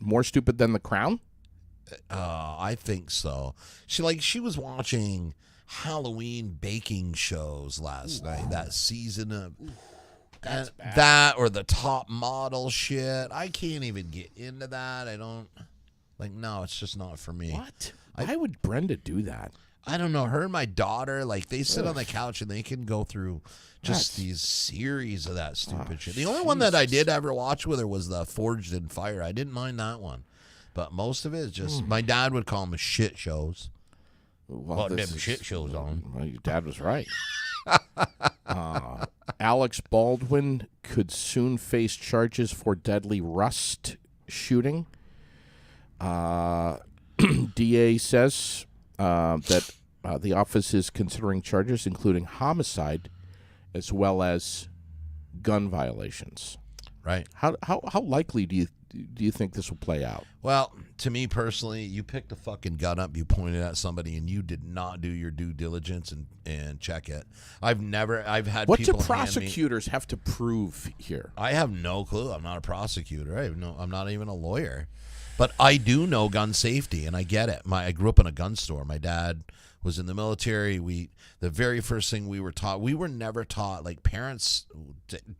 more stupid than the Crown? I think so. She was watching Halloween baking shows last night. That season of that or the top model shit. I can't even get into that. I don't no, it's just not for me. What? Why would Brenda do that? I don't know. Her and my daughter, they sit on the couch and they can go through just these series of that stupid shit. The only one that I did ever watch with her was the Forged in Fire. I didn't mind that one. But most of it is just, my dad would call them shit shows. Well, them shit shows on. Well, your dad was right. Alex Baldwin could soon face charges for deadly rust shooting. DA says that the office is considering charges including homicide as well as gun violations. Right. How likely do you think this will play out? Well, to me personally, you picked a fucking gun up, you pointed at somebody, and you did not do your due diligence and check it. I've had what people do prosecutors have to prove here? I have no clue. I'm not a prosecutor. I'm not even a lawyer. But I do know gun safety, and I get it. I grew up in a gun store. My dad was in the military. The very first thing we were taught, we were never taught, parents,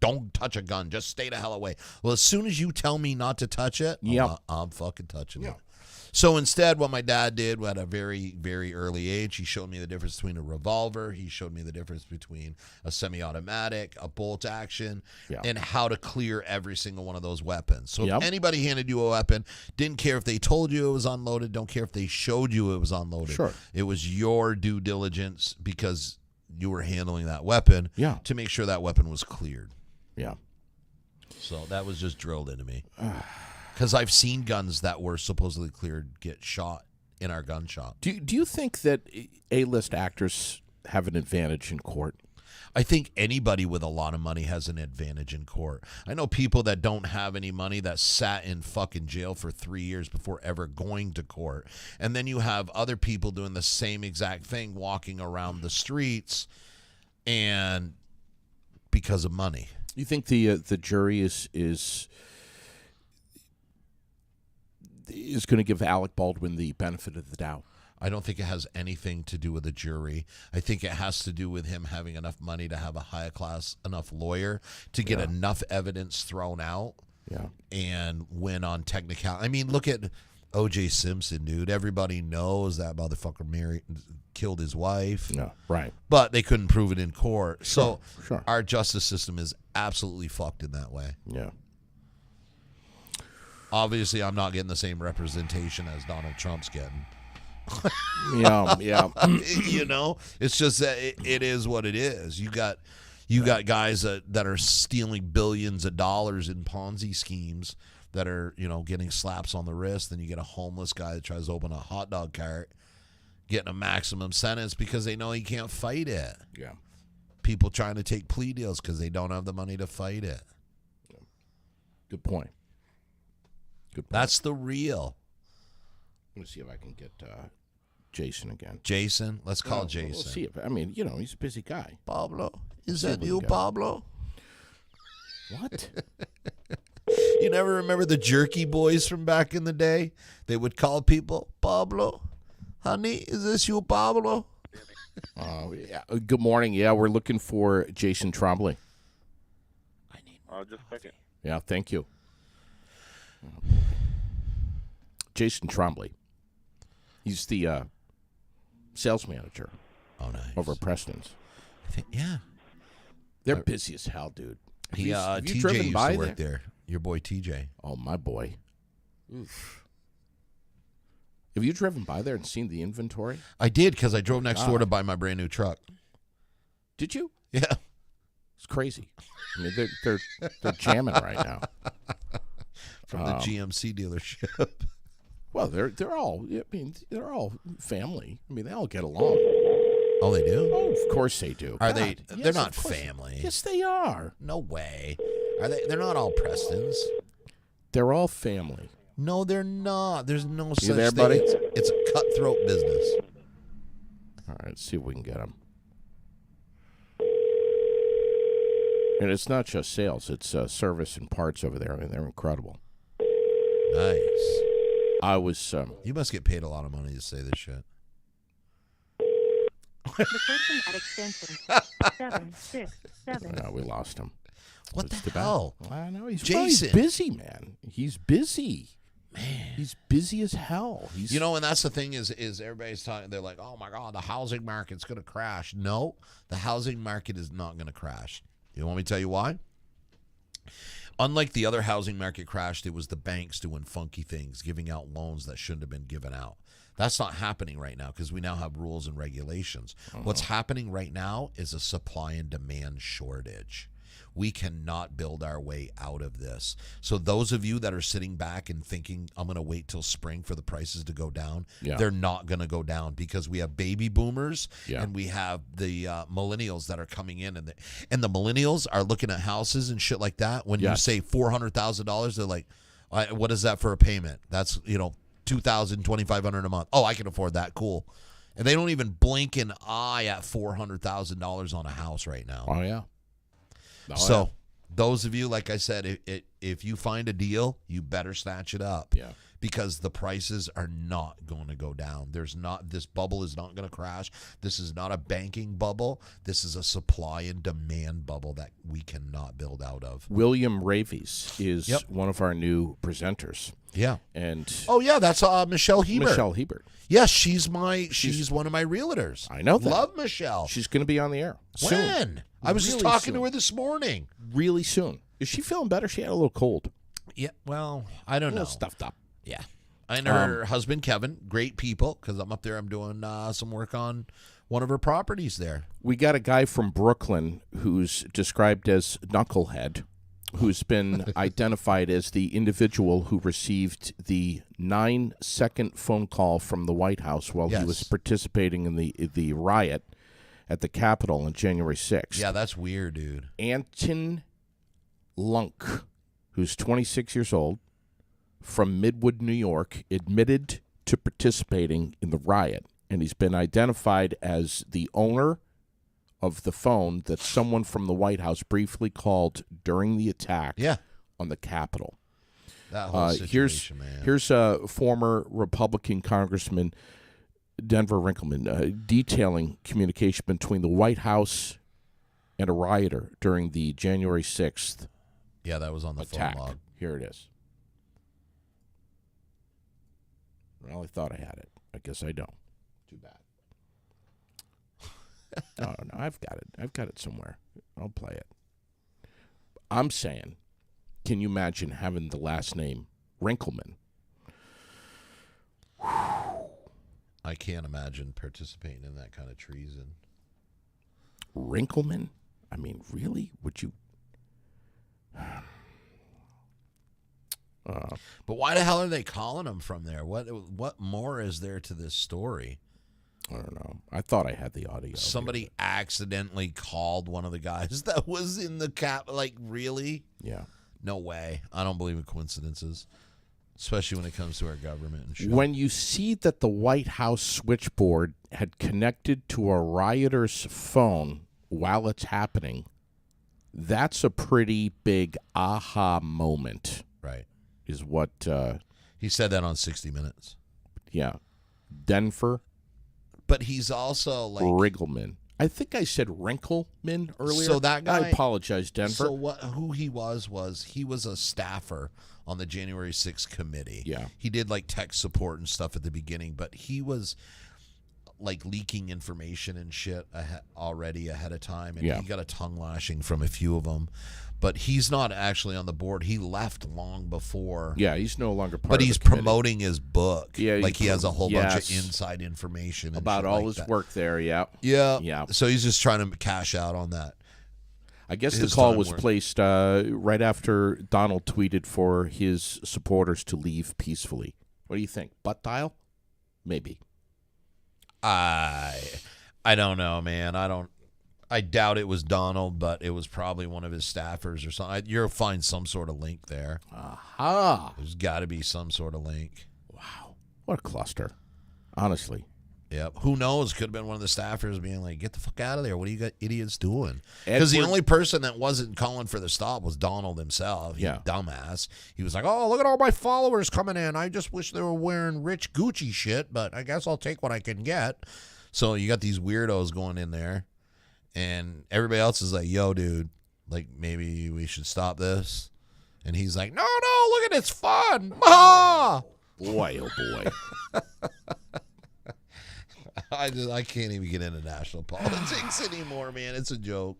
don't touch a gun. Just stay the hell away. Well, as soon as you tell me not to touch it, I'm fucking touching it. So instead, what my dad did at a very, very early age, he showed me the difference between a revolver. He showed me the difference between a semi-automatic, a bolt action, and how to clear every single one of those weapons. So if anybody handed you a weapon, didn't care if they told you it was unloaded, don't care if they showed you it was unloaded. Sure. It was your due diligence because you were handling that weapon to make sure that weapon was cleared. Yeah. So that was just drilled into me. Because I've seen guns that were supposedly cleared get shot in our gun shop. Do you think that A-list actors have an advantage in court? I think anybody with a lot of money has an advantage in court. I know people that don't have any money that sat in fucking jail for 3 years before ever going to court. And then you have other people doing the same exact thing, walking around the streets and because of money. You think the jury is going to give Alec Baldwin the benefit of the doubt? I don't think it has anything to do with the jury. I think it has to do with him having enough money to have a high-class enough lawyer to get enough evidence thrown out and win on technicality. I mean, look at O.J. Simpson, dude. Everybody knows that motherfucker killed his wife. Yeah, right. But they couldn't prove it in court. Sure, so our justice system is absolutely fucked in that way. Yeah. Obviously, I'm not getting the same representation as Donald Trump's getting. Yeah. You know, it's just that it is what it is. You got guys that are stealing billions of dollars in Ponzi schemes that are, getting slaps on the wrist. Then you get a homeless guy that tries to open a hot dog cart, getting a maximum sentence because they know he can't fight it. Yeah. People trying to take plea deals because they don't have the money to fight it. Good point. That's the real. Let me see if I can get Jason again. Jason? Let's call Jason. We'll see if, he's a busy guy. Pablo? Is that you, Pablo? What? You never remember the Jerky Boys from back in the day? They would call people, Pablo? Honey, is this you, Pablo? Yeah. Good morning. Yeah, we're looking for Jason Trombley. Just a second. Yeah, thank you. Jason Trombley. He's the sales manager nice. over at Prestons. Yeah. They're busy as hell, dude. Have you TJ driven used by to work there. Your boy TJ. Oh, my boy. Oof. Have you driven by there and seen the inventory? I did because I drove next door to buy my brand new truck. Did you? Yeah. It's crazy. I mean, they're jamming right now. From the GMC dealership. Well, they're all. I mean, they're all family. I mean, they all get along. Oh, they do? Oh, of course they do. Are God, they? yes, They're not of course. family. Yes, they are. No way. Are they? They're not all Prestons. They're all family. No, they're not. There's no such there, thing. buddy? It's a cutthroat business. All right, let's see if we can get them. And it's not just sales; it's service and parts over there. I mean, they're incredible. Nice. I was. You must get paid a lot of money to say this shit. The person at extension 767. No, we lost him. What It's the too bad. hell? I know he's Jason. Well, he's busy, man. He's busy. Man. He's busy as hell. You know, and that's the thing is everybody's talking. They're like, "Oh my God, the housing market's going to crash." No, the housing market is not going to crash. You want me to tell you why? Unlike the other housing market crashed, it was the banks doing funky things, giving out loans that shouldn't have been given out. That's not happening right now because we now have rules and regulations. What's happening right now is a supply and demand shortage. We cannot build our way out of this. So those of you that are sitting back and thinking, I'm going to wait till spring for the prices to go down, they're not going to go down because we have baby boomers and we have the millennials that are coming in. And the millennials are looking at houses and shit like that. When you say $400,000, they're like, what is that for a payment? That's, $2,000, $2,500 a month. Oh, I can afford that. Cool. And they don't even blink an eye at $400,000 on a house right now. Oh, yeah. So those of you, like I said, if you find a deal, you better snatch it up. Yeah. Because the prices are not going to go down. This bubble is not going to crash. This is not a banking bubble. This is a supply and demand bubble that we cannot build out of. William Ravies is one of our new presenters. Yeah. And that's Michelle Hebert. Michelle Hebert. Yes, she's one of my realtors. I know that. Love Michelle. She's going to be on the air soon. When? I was just Really talking soon. to her this morning. Really soon. Is she feeling better? She had a little cold. Yeah, well, I don't A know. little stuffed up. Yeah. And her husband, Kevin, great people, because I'm up there, I'm doing some work on one of her properties there. We got a guy from Brooklyn who's described as Knucklehead, who's been identified as the individual who received the 9-second phone call from the White House while he was participating in the riot at the Capitol on January 6th. Yeah, that's weird, dude. Anton Lunk, who's 26 years old, from Midwood, New York, admitted to participating in the riot, and he's been identified as the owner of the phone that someone from the White House briefly called during the attack on the Capitol. That whole situation, man. Here's a former Republican Congressman, Denver Rinkleman, detailing communication between the White House and a rioter during the January 6th that was on the attack. phone log. Here it is. Well, I thought I had it. I guess I don't. Too bad. No, I've got it. I've got it somewhere. I'll play it. I'm saying, can you imagine having the last name Rinkleman? I can't imagine participating in that kind of treason. Rinkleman? I mean, really? Would you? But why the hell are they calling him from there? What more is there to this story? I don't know. I thought I had the audio. Somebody accidentally called one of the guys that was in the cap. Like, really? Yeah. No way. I don't believe in coincidences, especially when it comes to our government and shit. When you see that the White House switchboard had connected to a rioter's phone while it's happening, that's a pretty big aha moment. Right. Is what he said that on 60 Minutes. Yeah. Denver. But he's also like Riggleman. I think I said Wrinkleman earlier. So that guy, I apologize, Denver. So who he was he was a staffer on the January 6th committee. Yeah. He did like tech support and stuff at the beginning, but he was like leaking information and shit already ahead of time, and Yeah. he got a tongue lashing from a few of them. But he's not actually on the board. He left long before. Yeah, he's no longer part But of he's the committee. promoting his book. Yeah, like he has a whole bunch of yes. inside information and about shit all like his that. work there. Yeah. Yeah. So he's just trying to cash out on that. I guess the His call time was work. placed right after Donald tweeted for his supporters to leave peacefully. What do you think? Butt dial? Maybe. I don't know, man. I doubt it was Donald, but it was probably one of his staffers or something. You'll find some sort of link there. Aha. There's got to be some sort of link. Wow. What a cluster. Honestly. Yep. Who knows? Could have been one of the staffers being like, "Get the fuck out of there! What are you got idiots doing?" Because the only person that wasn't calling for the stop was Donald himself. You dumbass. He was like, "Oh, look at all my followers coming in. I just wish they were wearing rich Gucci shit, but I guess I'll take what I can get." So you got these weirdos going in there, and everybody else is like, "Yo, dude, like maybe we should stop this." And he's like, "No, look at it, it's fun." Ah! Boy, oh boy. I can't even get into national politics anymore, man. It's a joke.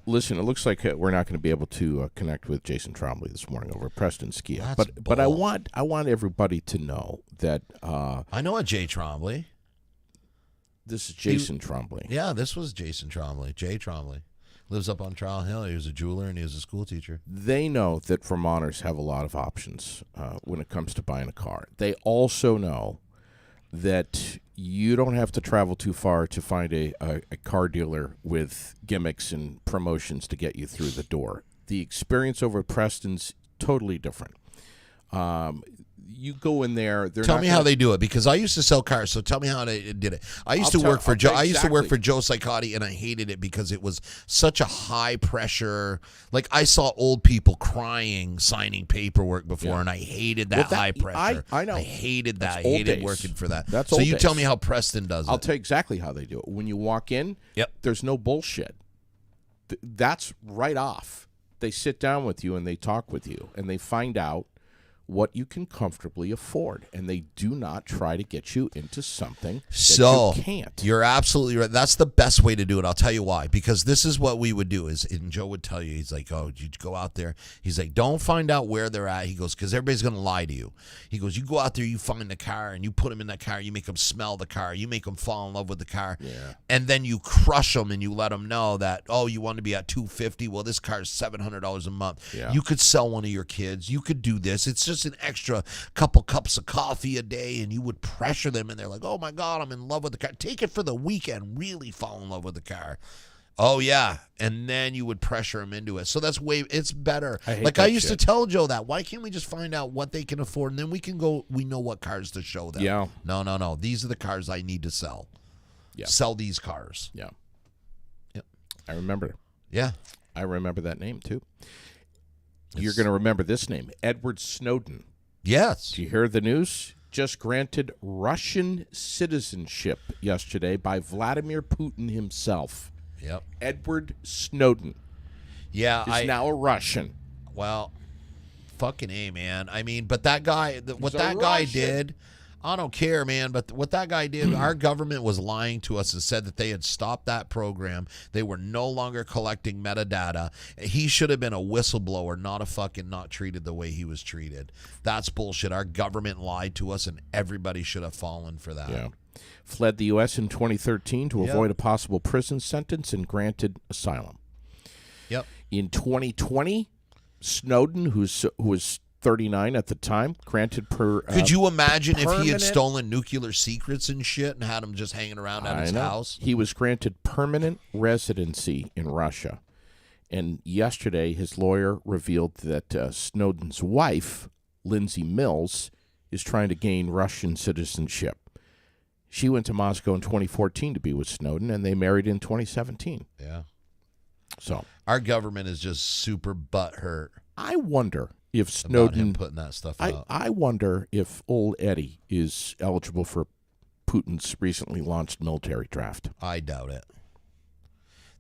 Listen, it looks like we're not going to be able to connect with Jason Trombley this morning over at Prestons Kia. That's But I want everybody to know that I know a Jay Trombley. this is Jason Trombley. Yeah, this was Jason Trombley. Jay Trombley. Lives up on Trial Hill. He was a jeweler and he was a school teacher. They know that Vermonters have a lot of options when it comes to buying a car. They also know that you don't have to travel too far to find a car dealer with gimmicks and promotions to get you through the door. The experience over at Preston's totally different. You go in there. Tell me how they do it, because I used to sell cars. So tell me how they did it. I used to work for Joe. I used to work for Joe Psychotti, and I hated it because it was such a high pressure. Like I saw old people crying signing paperwork before, and I hated that, high pressure. I know. I hated that. That's I hated old working days. for that. That's so old you days. tell me how Preston does it. I'll tell you exactly how they do it. When you walk in, there's no bullshit. That's right off. They sit down with you and they talk with you and they find out what you can comfortably afford, and they do not try to get you into something that you can't. You're absolutely right. That's the best way to do it. I'll tell you why. Because this is what we would do. And Joe would tell you, he's like, "Oh, you go out there." He's like, "Don't find out where they're at." He goes, "Because everybody's going to lie to you." He goes, "You go out there, you find the car, and you put them in that car. You make them smell the car. You make them fall in love with the car. And then you crush them, and you let them know that, oh, you want to be at $250. Well, this car is $700 a month. You could sell one of your kids. You could do this. It's just an extra couple cups of coffee a day," and you would pressure them, and they're like, "Oh my God, I'm in love with the car. Take it for the weekend. Really fall in love with the car." Oh yeah, and then you would pressure them into it. So it's better. I used to tell Joe that. Why can't we just find out what they can afford, and then we can go? We know what cars to show them. Yeah. No. These are the cars I need to sell. Yeah. Sell these cars. Yeah. Yep. I remember. Yeah. I remember that name too. You're going to remember this name, Edward Snowden. Yes. Did you hear the news? Just granted Russian citizenship yesterday by Vladimir Putin himself. Yep. Edward Snowden. Yeah. Is now a Russian. Well, fucking A, man. I mean, but that guy, what that guy did, I don't care, man. But what that guy did, our government was lying to us and said that they had stopped that program. They were no longer collecting metadata. He should have been a whistleblower, not treated the way he was treated. That's bullshit. Our government lied to us, and everybody should have fallen for that. Yeah. Fled the U.S. in 2013 to avoid a possible prison sentence and granted asylum. Yep. In 2020, Snowden, who was 39 at the time, granted Could you imagine if he had stolen nuclear secrets and shit and had them just hanging around at his house? He was granted permanent residency in Russia. And yesterday, his lawyer revealed that Snowden's wife, Lindsay Mills, is trying to gain Russian citizenship. She went to Moscow in 2014 to be with Snowden, and they married in 2017. Yeah. So our government is just super butthurt. I wonder if Snowden about him putting that stuff out. I wonder if old Eddie is eligible for Putin's recently launched military draft. I doubt it.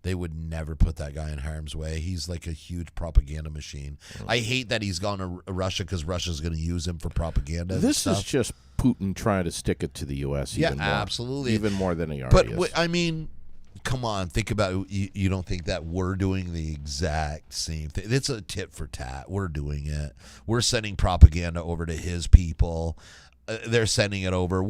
They would never put that guy in harm's way. He's like a huge propaganda machine. I hate that he's gone to Russia because Russia's going to use him for propaganda. This is just Putin trying to stick it to the U.S. Yeah, even more. absolutely. Even more than he already is. But I mean, come on, think about it. You don't think that we're doing the exact same thing? It's a tit for tat. We're doing it. We're sending propaganda over to his people. They're sending it over.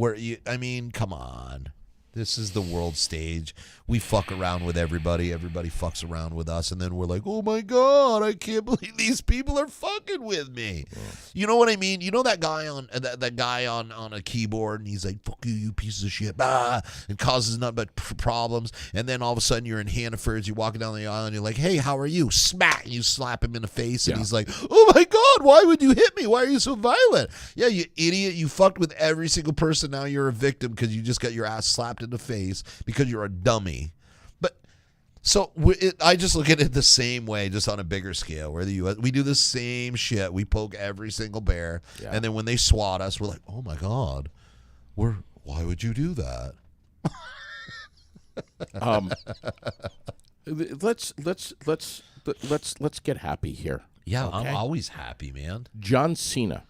I mean, come on. This is the world stage. We fuck around with everybody. Everybody fucks around with us. And then we're like, oh, my God, I can't believe these people are fucking with me. Yeah. You know what I mean? You know that guy on that guy on a keyboard, and he's like, fuck you, you pieces of shit, and causes nothing but problems. And then all of a sudden you're in Hannaford's, you're walking down the aisle, and you're like, hey, how are you? Smack. And you slap him in the face, and he's like, oh, my God, why would you hit me? Why are you so violent? Yeah, you idiot. You fucked with every single person. Now you're a victim because you just got your ass slapped in the face because you're a dummy. But so I just look at it the same way, just on a bigger scale. Where the U.S. we do the same shit. We poke every single bear, and then when they swat us, we're like, "Oh my God, why would you do that?" Let's get happy here. Yeah, okay? I'm always happy, man. John Cena,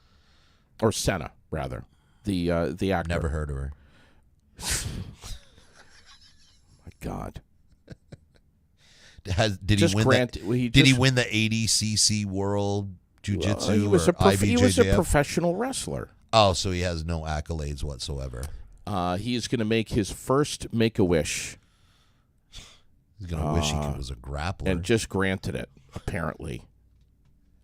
or Senna rather, the actor. Never heard of her. My God. Did he win the 80cc World Jiu-Jitsu he was a professional wrestler. Oh, so he has no accolades whatsoever. He is going to make his first Make-A-Wish. He's going to wish he was a grappler. And just granted it, apparently.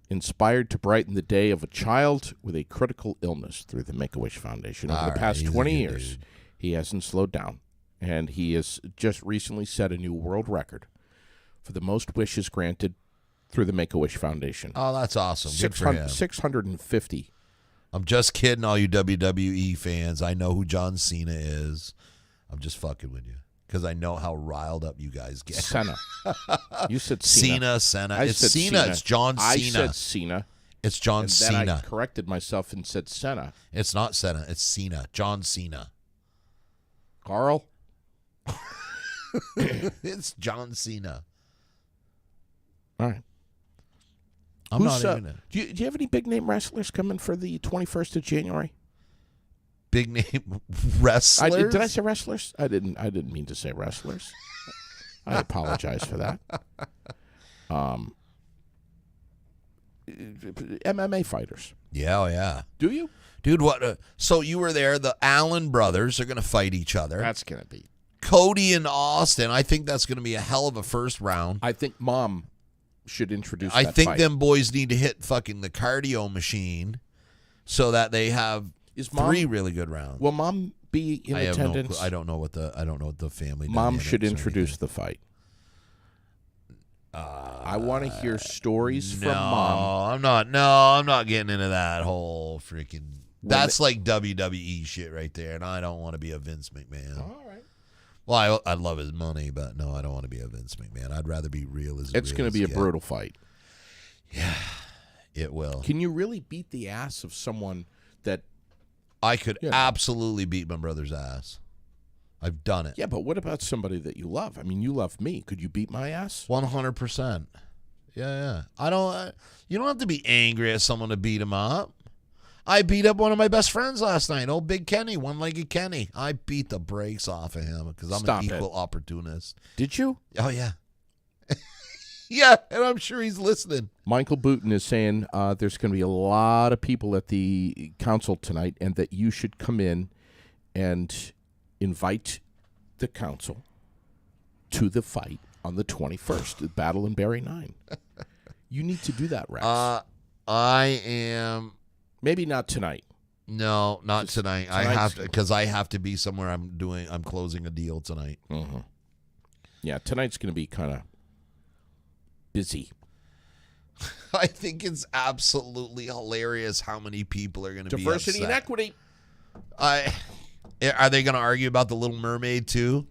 Inspired to brighten the day of a child with a critical illness through the Make-A-Wish Foundation. Over the past 20 years, he hasn't slowed down. And he has just recently set a new world record for the most wishes granted through the Make-A-Wish Foundation. Oh, that's awesome. Good for him. 650. I'm just kidding, all you WWE fans. I know who John Cena is. I'm just fucking with you because I know how riled up you guys get. Cena. You said Cena. Cena. It's Cena. It's John Cena. I said Cena. It's John Cena. Then I corrected myself and said Cena. It's not Cena. It's Cena. John Cena. Carl? It's John Cena. All right. I'm not even. Do you have any big name wrestlers coming for the 21st of January? Big name wrestlers? Did I say wrestlers? I didn't mean to say wrestlers. I apologize for that. MMA fighters. Yeah, oh yeah. Do you? Dude, what? So you were there. The Allen brothers are going to fight each other. That's going to be. Cody and Austin. I think that's going to be a hell of a first round. I think Mom should introduce I that think fight. them boys need to hit fucking the cardio machine so that they have three really good rounds. Will Mom be in attendance? I don't know what the family. Mom should introduce the fight. I want to hear stories from Mom. I'm not getting into that whole freaking. That's like WWE shit right there, and I don't want to be a Vince McMahon. All right. Well, I love his money, but no, I don't want to be a Vince McMahon. I'd rather be real as. It's going to be a brutal fight. Yeah, it will. Can you really beat the ass of someone that? I could absolutely beat my brother's ass. I've done it. Yeah, but what about somebody that you love? I mean, you love me. Could you beat my ass? 100%. Yeah. You don't have to be angry at someone to beat him up. I beat up one of my best friends last night, old Big Kenny, one-legged Kenny. I beat the brakes off of him because I'm an equal opportunist. Did you? Oh, yeah. Yeah, and I'm sure he's listening. Michael Booton is saying there's going to be a lot of people at the council tonight and that you should come in and invite the council to the fight on the 21st, the Battle in Barrie 9. You need to do that, Rex. I am... Maybe not tonight. No, not tonight. I have to because I have to be somewhere. I'm closing a deal tonight. Mm-hmm. Yeah, tonight's going to be kind of busy. I think it's absolutely hilarious how many people are going to be upset. Diversity and equity. Are they going to argue about the Little Mermaid too?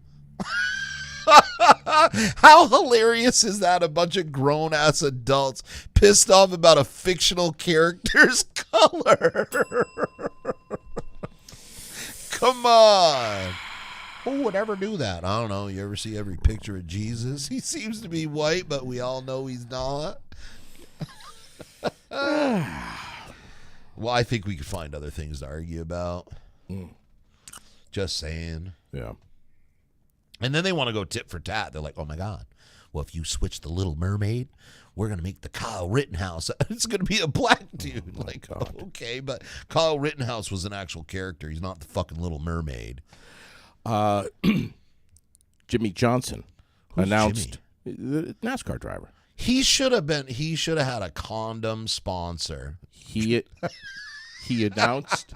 How hilarious is that? A bunch of grown-ass adults pissed off about a fictional character's color. Come on. Who would ever do that? I don't know. You ever see every picture of Jesus? He seems to be white, but we all know he's not. Well, I think we could find other things to argue about. Just saying. Yeah. And then they want to go tit for tat. They're like, oh, my God. Well, if you switch the Little Mermaid, we're going to make the Kyle Rittenhouse. It's going to be a black dude. Okay, but Kyle Rittenhouse was an actual character. He's not the fucking Little Mermaid. Jimmy Johnson Who's announced the NASCAR driver. He should have had a condom sponsor. He announced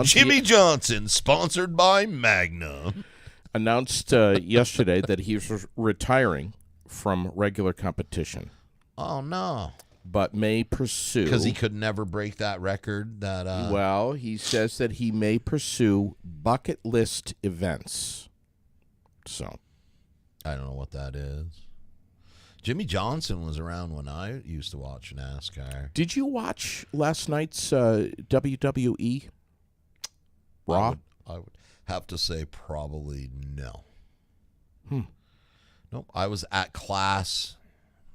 Jimmy Johnson, sponsored by Magnum. Announced yesterday that he's retiring from regular competition. Oh, no. But may pursue. Because he could never break that record. Well, he says that he may pursue bucket list events. So. I don't know what that is. Jimmy Johnson was around when I used to watch NASCAR. Did you watch last night's WWE Raw? I would have to say probably no. Nope. I was at class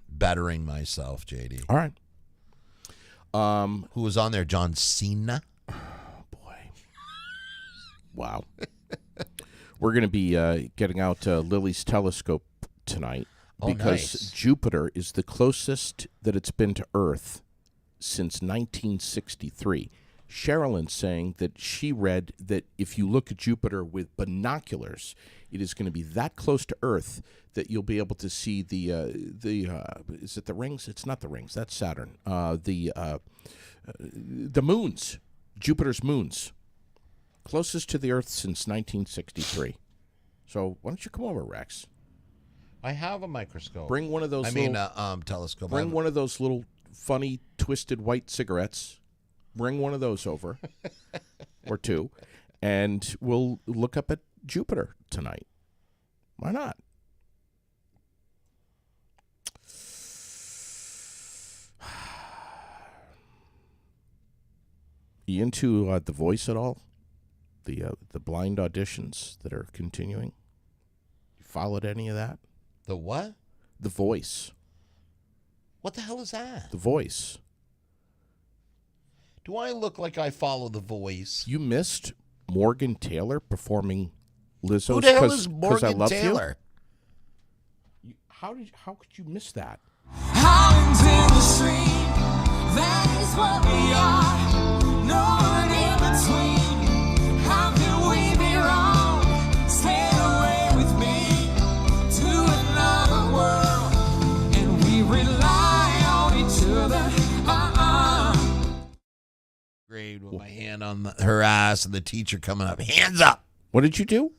bettering myself, JD. All right. Who was on there? John Cena? Boy. Wow. We're going to be getting out Lily's telescope tonight because nice. Jupiter is the closest that it's been to Earth since 1963. Sherilyn's saying that she read that if you look at Jupiter with binoculars, it is going to be that close to Earth that you'll be able to see the is it the rings? It's not the rings. That's Saturn. The moons, Jupiter's moons, closest to the Earth since 1963. So why don't you come over, Rex? I have a microscope. Bring one of those. Telescope. Bring one of those little funny twisted white cigarettes. Bring one of those over, or two, and we'll look up at Jupiter tonight. Why not? You into The Voice at all? The blind auditions that are continuing? You followed any of that? The what? The Voice. What the hell is that? The Voice. Do I look like I follow The Voice? You missed Morgan Taylor performing Lizzo's Who the hell is Because I Morgan Love Taylor? You? How could you miss that? Out in the street, that is what we are. No one in between. How can we be wrong? Stay away with me to another world, and we rely on each other. Grade with my hand on her ass and the teacher coming up. Hands up. What did you do?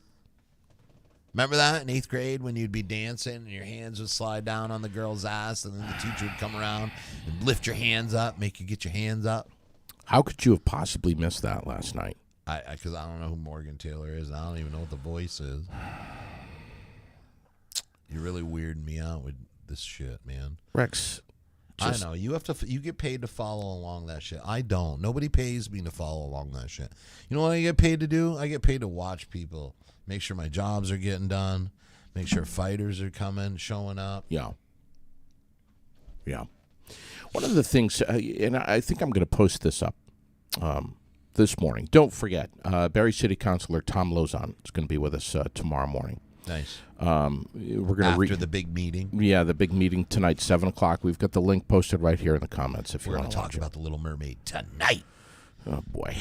Remember that in 8th grade when you'd be dancing and your hands would slide down on the girl's ass and then the teacher would come around and lift your hands up, make you get your hands up? How could you have possibly missed that last night? Because I don't know who Morgan Taylor is. And I don't even know what The Voice is. You're really weirding me out with this shit, man. Rex. I know. You get paid to follow along that shit. I don't. Nobody pays me to follow along that shit. You know what I get paid to do? I get paid to watch people. Make sure my jobs are getting done. Make sure fighters are showing up. Yeah. One of the things, and I think I'm going to post this up this morning. Don't forget, Barrie City Councilor Tom Lozon is going to be with us tomorrow morning. Nice. We're going after the big meeting. Yeah, the big meeting tonight, 7:00. We've got the link posted right here in the comments if you want want to talk about the Little Mermaid tonight. Oh boy.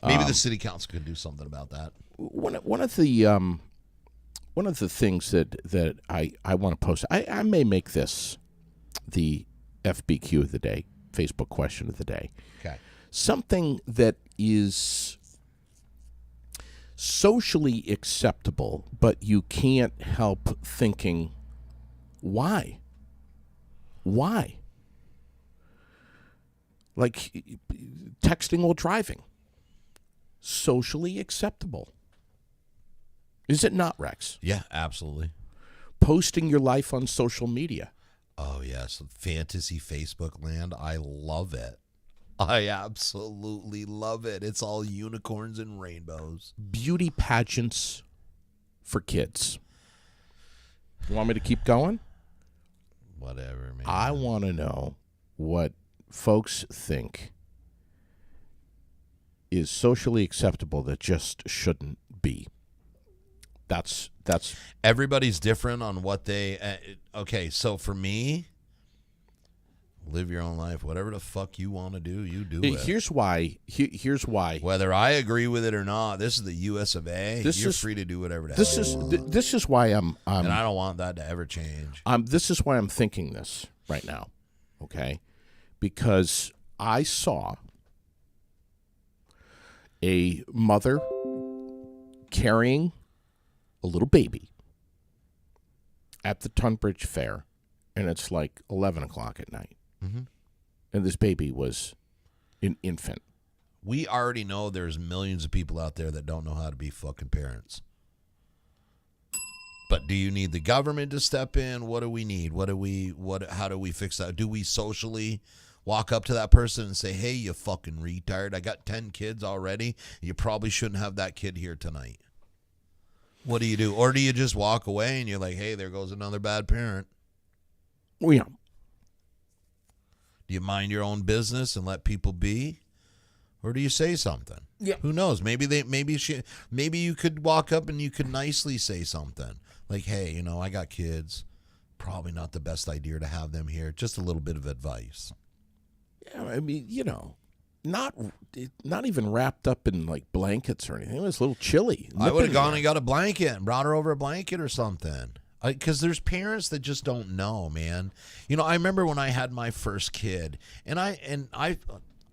Maybe the city council could do something about that. One of the things that I want to post. I may make this the FBQ of the day, Facebook question of the day. Okay. Something that is socially acceptable, but you can't help thinking, why? Why? Like texting while driving. Socially acceptable. Is it not, Rex? Yeah, absolutely. Posting your life on social media. Oh, yes. Fantasy Facebook land. I love it. I absolutely love it. It's all unicorns and rainbows. Beauty pageants for kids. You want me to keep going? Whatever, man. I want to know what folks think is socially acceptable that just shouldn't be. That's everybody's different on what they. Okay, so for me, live your own life. Whatever the fuck you want to do, you do it. Here's why. Here's why. Whether I agree with it or not, this is the U.S. of A. You're free to do whatever the hell you want. This is why I'm. And I don't want that to ever change. This is why I'm thinking this right now. Okay, because I saw a mother carrying a little baby at the Tunbridge Fair, and it's like 11 o'clock at night. Mm-hmm. And this baby was an infant. We already know there's millions of people out there that don't know how to be fucking parents. But do you need the government to step in? What do we need? How do we fix that? Do we socially walk up to that person and say, hey, you fucking retard, I got 10 kids already. You probably shouldn't have that kid here tonight. What do you do? Or do you just walk away and you're like, hey, there goes another bad parent? Well, yeah. Do you mind your own business and let people be? Or do you say something? Yeah. Who knows? Maybe you could walk up and you could nicely say something. Like, hey, I got kids. Probably not the best idea to have them here. Just a little bit of advice. Yeah, I mean, not even wrapped up in like blankets or anything. It was a little chilly. I would have gone and got a blanket and brought her over a blanket or something. Because there's parents that just don't know, man. I remember when I had my first kid, and I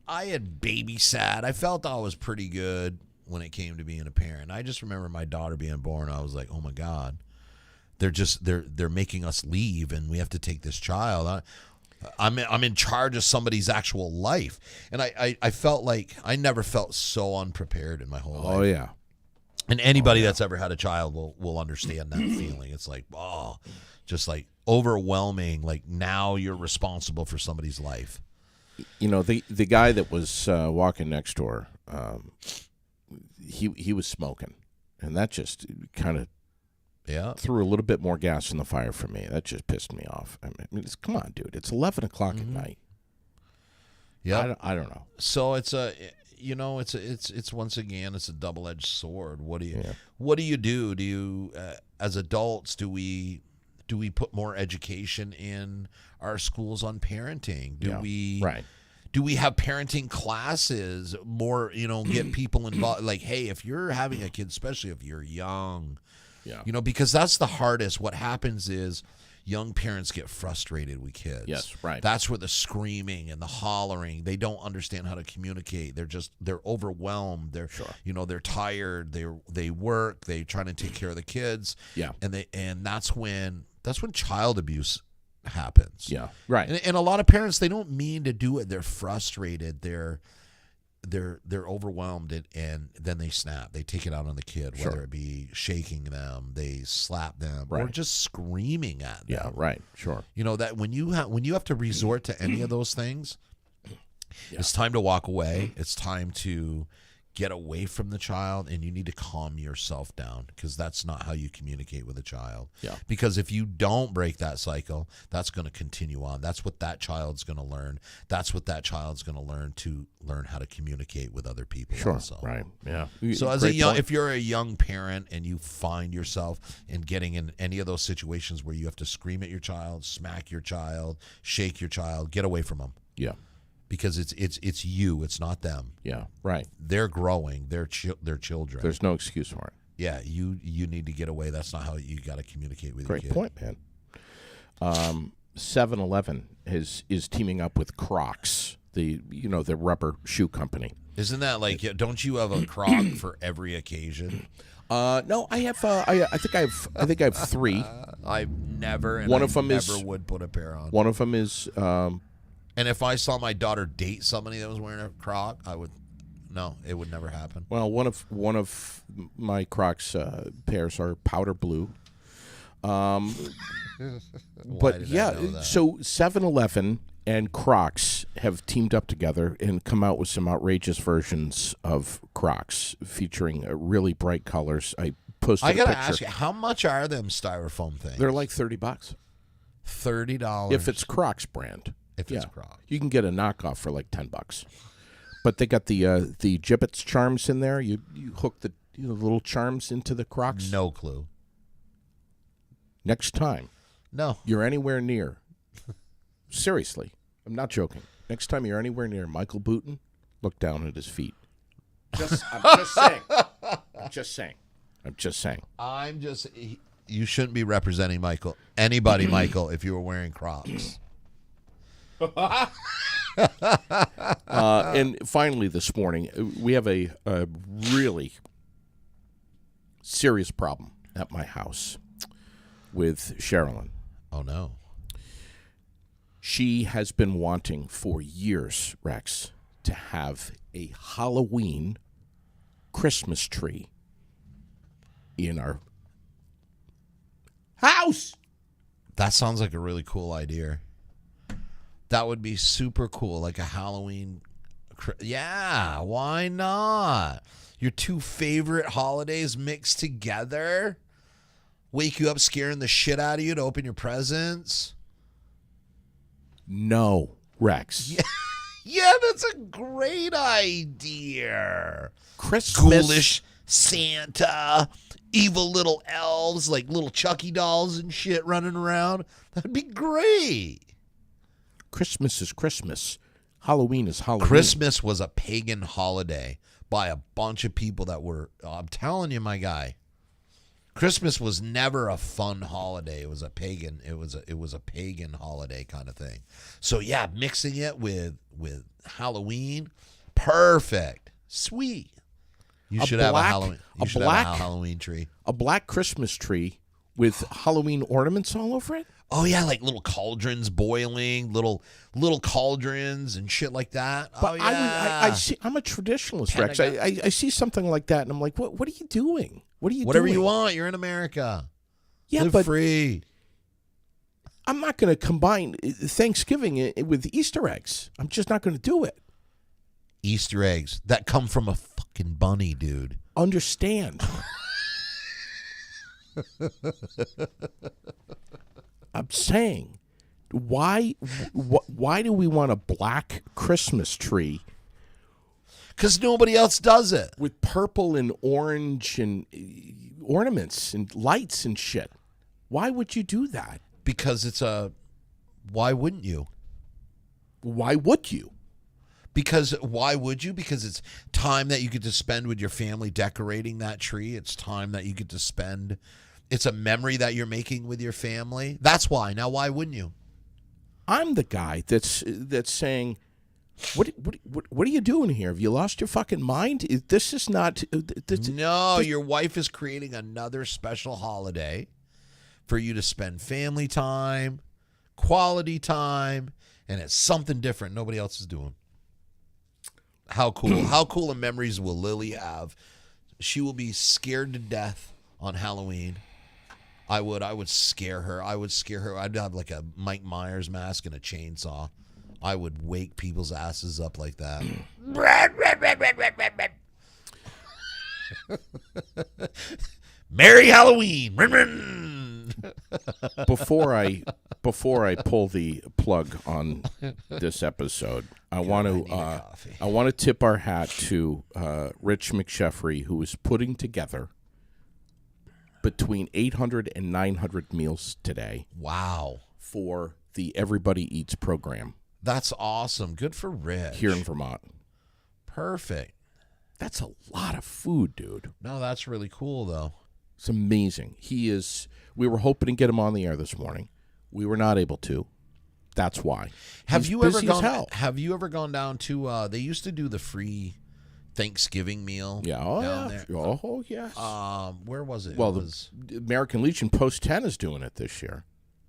had babysat. I felt I was pretty good when it came to being a parent. I just remember my daughter being born. I was like, oh my God, they're making us leave, and we have to take this child. I'm in charge of somebody's actual life, and I felt like I never felt so unprepared in my whole life. Oh yeah. And anybody that's ever had a child will understand that feeling. It's like, just like overwhelming. Like now you're responsible for somebody's life. The guy that was walking next door, he was smoking, and that just kind of threw a little bit more gas in the fire for me. That just pissed me off. I mean, come on, dude. It's 11 o'clock at night. Yeah, I don't know. So it's it's once again, it's a double-edged sword. What do you do? Do you as adults do we put more education in our schools on parenting? Do we have parenting classes more, get people involved? Like, hey, if you're having a kid, especially if you're young, because that's the hardest. What happens is young parents get frustrated with kids. Yes, right. That's where the screaming and the hollering, they don't understand how to communicate. They're overwhelmed. They're tired. They work. They're trying to take care of the kids. Yeah. And that's when child abuse happens. Yeah. Right. And a lot of parents, they don't mean to do it. They're frustrated. They're overwhelmed, and then they snap. They take it out on the kid, whether it be shaking them, they slap them, or just screaming at them. Yeah, right. Sure. That when you have to resort to any of those things, it's time to walk away. It's time to get away from the child, and you need to calm yourself down, because that's not how you communicate with a child. Yeah. Because if you don't break that cycle, that's going to continue on. That's what that child's going to learn. That's what that child's going to learn how to communicate with other people. Sure. Also. Right. Yeah. So if you're a young parent and you find yourself in getting in any of those situations where you have to scream at your child, smack your child, shake your child, get away from them. Yeah. Because it's you, it's not them. Yeah, right. They're growing. They're children. There's no excuse for it. Yeah, you need to get away. That's not how you got to communicate with Great your kid. point, man. 7-Eleven is teaming up with Crocs, the rubber shoe company. Isn't that like? Don't you have a Croc for every occasion? No, I have. I think I have 3. I've never. And one I of them never would put a pair on. One of them is. And if I saw my daughter date somebody that was wearing a Croc, it would never happen. Well, one of my Crocs pairs are powder blue. But yeah, so 7-Eleven and Crocs have teamed up together and come out with some outrageous versions of Crocs featuring really bright colors. I posted. I gotta ask you, how much are them styrofoam things? They're like $30. $30 if it's Crocs brand. if it's Crocs. You can get a knockoff for like $10. But they got the Jibbitz charms in there. You hook the little charms into the Crocs. No clue. Next time you're anywhere near, seriously, I'm not joking. Next time you're anywhere near Michael Booten, look down at his feet. I'm just saying. You shouldn't be representing Michael. Anybody, Michael, if you were wearing Crocs. And finally this morning, we have a really serious problem at my house with Sherilyn. Oh, no. She has been wanting for years, Rex, to have a Halloween Christmas tree in our house. That sounds like a really cool idea. That would be super cool, like a Halloween. Yeah, why not? Your two favorite holidays mixed together. Wake you up scaring the shit out of you to open your presents. No, Rex. Yeah, that's a great idea. Christmas. Ghoulish Santa, evil little elves, like little Chucky dolls and shit running around. That'd be great. Christmas is Christmas. Halloween is Halloween. Christmas was a pagan holiday by a bunch of people that were, I'm telling you, my guy. Christmas was never a fun holiday. It was a pagan. It was a pagan holiday kind of thing. So yeah, mixing it with Halloween, perfect, sweet. You should have a Halloween. You should have a Halloween tree. A black Christmas tree with Halloween ornaments all over it. Oh yeah, like little cauldrons boiling, little cauldrons and shit like that. But I see. I'm a traditionalist, Rex. I see something like that, and I'm like, what are you doing? What are you Whatever doing? you want. You're in America. Yeah, Live but free. I'm not going to combine Thanksgiving with Easter eggs. I'm just not going to do it. Easter eggs that come from a fucking bunny, dude. Understand? I'm saying, why do we want a black Christmas tree? Because nobody else does it. With purple and orange and ornaments and lights and shit. Why would you do that? Because why wouldn't you? Why would you? Because why would you? Because it's time that you get to spend with your family decorating that tree. It's time that you get to spend. It's a memory that you're making with your family. That's why. Now, why wouldn't you? I'm the guy that's saying, what are you doing here? Have you lost your fucking mind? This is not. Your wife is creating another special holiday for you to spend family time, quality time, and it's something different nobody else is doing. How cool. How cool of memories will Lily have? She will be scared to death on Halloween. I would scare her. I'd have like a Mike Myers mask and a chainsaw. I would wake people's asses up like that. Merry Halloween. Before I pull the plug on this episode, I want to tip our hat to Rich McSheffrey, who is putting together between 800 and 900 meals today. Wow. For the Everybody Eats program. That's awesome. Good for Rich. Here in Vermont. Perfect. That's a lot of food, dude. No, that's really cool, though. It's amazing. We were hoping to get him on the air this morning. We were not able to. That's why. Have you ever gone down to they used to do the free Thanksgiving meal? Yeah. Down there. Oh, yes. Where was it? Well, the American Legion Post 10 is doing it this year.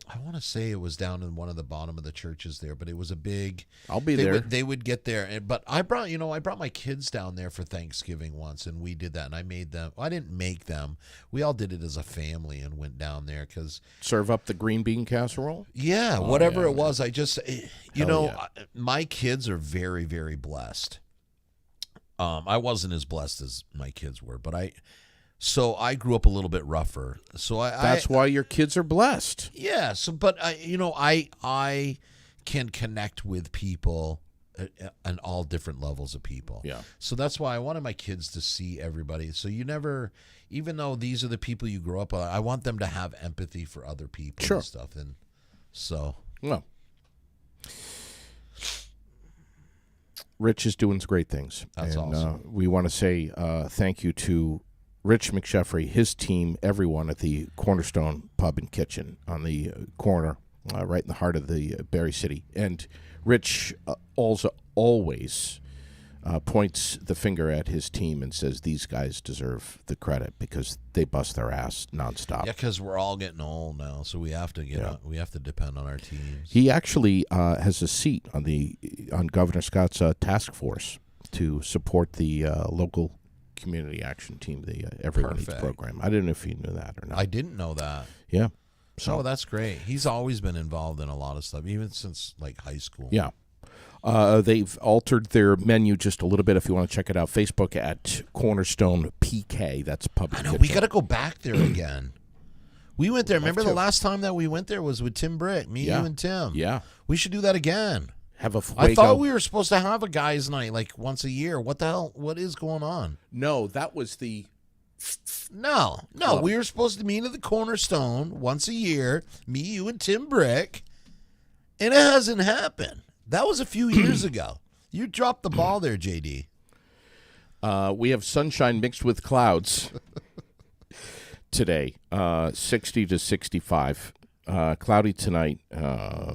I want to say it was down in one of the bottom of the churches there, but it was a big. I'll be there. They would get there, but I brought my kids down there for Thanksgiving once, and we did that, and I made them. I didn't make them. We all did it as a family and went down there because serve up the green bean casserole. Yeah, whatever it was. I just, my kids are very, very blessed. I wasn't as blessed as my kids were, but So I grew up a little bit rougher. So that's why your kids are blessed. Yeah. So, but I can connect with people and all different levels of people. Yeah. So that's why I wanted my kids to see everybody. So you never, even though these are the people you grew up with, I want them to have empathy for other people Sure. and stuff. And so. Well, Rich is doing great things. That's and, awesome. We want to say thank you to Rich McSheffrey, his team, everyone at the Cornerstone Pub and Kitchen on the corner, right in the heart of the Berry City. And Rich also always points the finger at his team and says these guys deserve the credit because they bust their ass nonstop. Yeah, because we're all getting old now, so we have to we have to depend on our teams. He actually has a seat on Governor Scott's task force to support the local community action team, the Everyone Eats program. I didn't know if you knew that or not. I didn't know that. Yeah. So that's great. He's always been involved in a lot of stuff, even since like high school. Yeah. They've altered their menu just a little bit. If you want to check it out, Facebook at Cornerstone PK. That's public. I know. We got to go back there again. We went there. Remember to. the last time that we went there was with Tim Brick, you and Tim. Yeah. We should do that again. Have a I thought we were supposed to have a guys' night like once a year. What the hell? What is going on? No, that was the... No. We were supposed to meet at the Cornerstone once a year, me, you, and Tim Brick, and it hasn't happened. That was a few years ago. You dropped the ball there, JD. We have sunshine mixed with clouds today, 60 to 65. Cloudy tonight,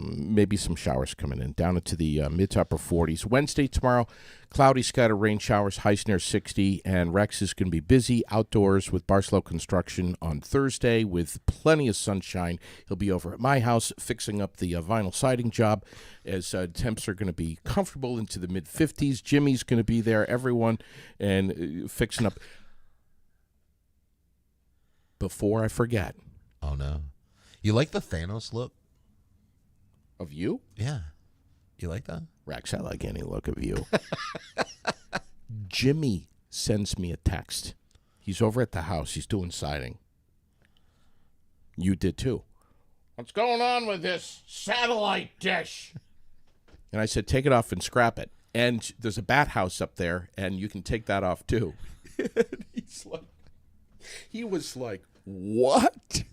maybe some showers coming in, down into the mid to upper 40s. Wednesday, tomorrow, cloudy, scattered rain showers, highs near 60, and Rex is going to be busy outdoors with Barstow Construction on Thursday with plenty of sunshine. He'll be over at my house fixing up the vinyl siding job as temps are going to be comfortable into the mid-50s. Jimmy's going to be there, everyone, and fixing up. Before I forget. Oh, no. You like the Thanos look? Of you? Yeah. You like that? Rex, I like any look of you. Jimmy sends me a text. He's over at the house. He's doing siding. You did too. What's going on with this satellite dish? And I said, take it off and scrap it. And there's a bat house up there, and you can take that off too. He was like, what?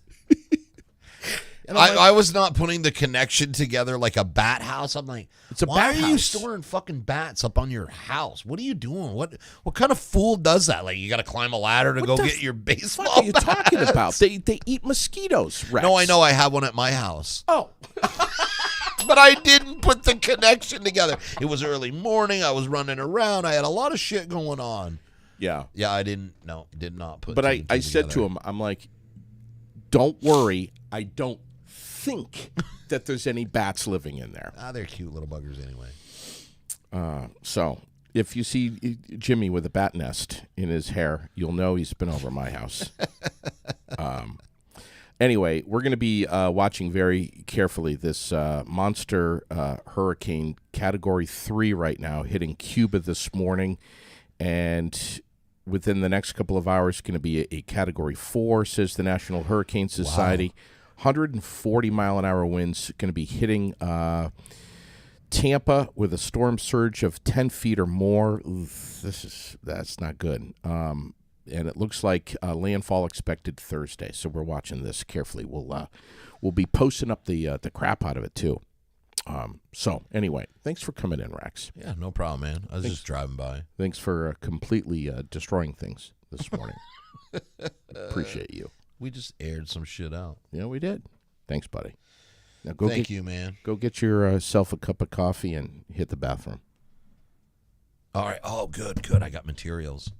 And I was not putting the connection together like a bat house. I'm like, it's a why bat are house. you storing fucking bats up on your house? What are you doing? What kind of fool does that? Like, you got to climb a ladder to go get your baseball What are you bats? talking about? They eat mosquitoes, Rex. No, I know. I have one at my house. Oh. But I didn't put the connection together. It was early morning. I was running around. I had a lot of shit going on. Yeah. Yeah, I did not put But two and two I said together. to him, I'm like, don't worry. I don't think that there's any bats living in there. They're cute little buggers anyway. So if you see Jimmy with a bat nest in his hair, you'll know he's been over my house. Anyway, we're going to be watching very carefully this monster hurricane Category 3 right now hitting Cuba this morning. And within the next couple of hours, going to be a Category 4, says the National Hurricane Society. Wow. 140-mile-an-hour winds going to be hitting Tampa with a storm surge of 10 feet or more. That's not good. And it looks like landfall expected Thursday. So we're watching this carefully. We'll be posting up the crap out of it too. So anyway, thanks for coming in, Rex. Yeah, no problem, man. I was just driving by. Thanks for completely destroying things this morning. Appreciate you. We just aired some shit out. Yeah, we did. Thanks, buddy. Now Thank you, man. Go get yourself a cup of coffee and hit the bathroom. All right. Oh, good. I got materials.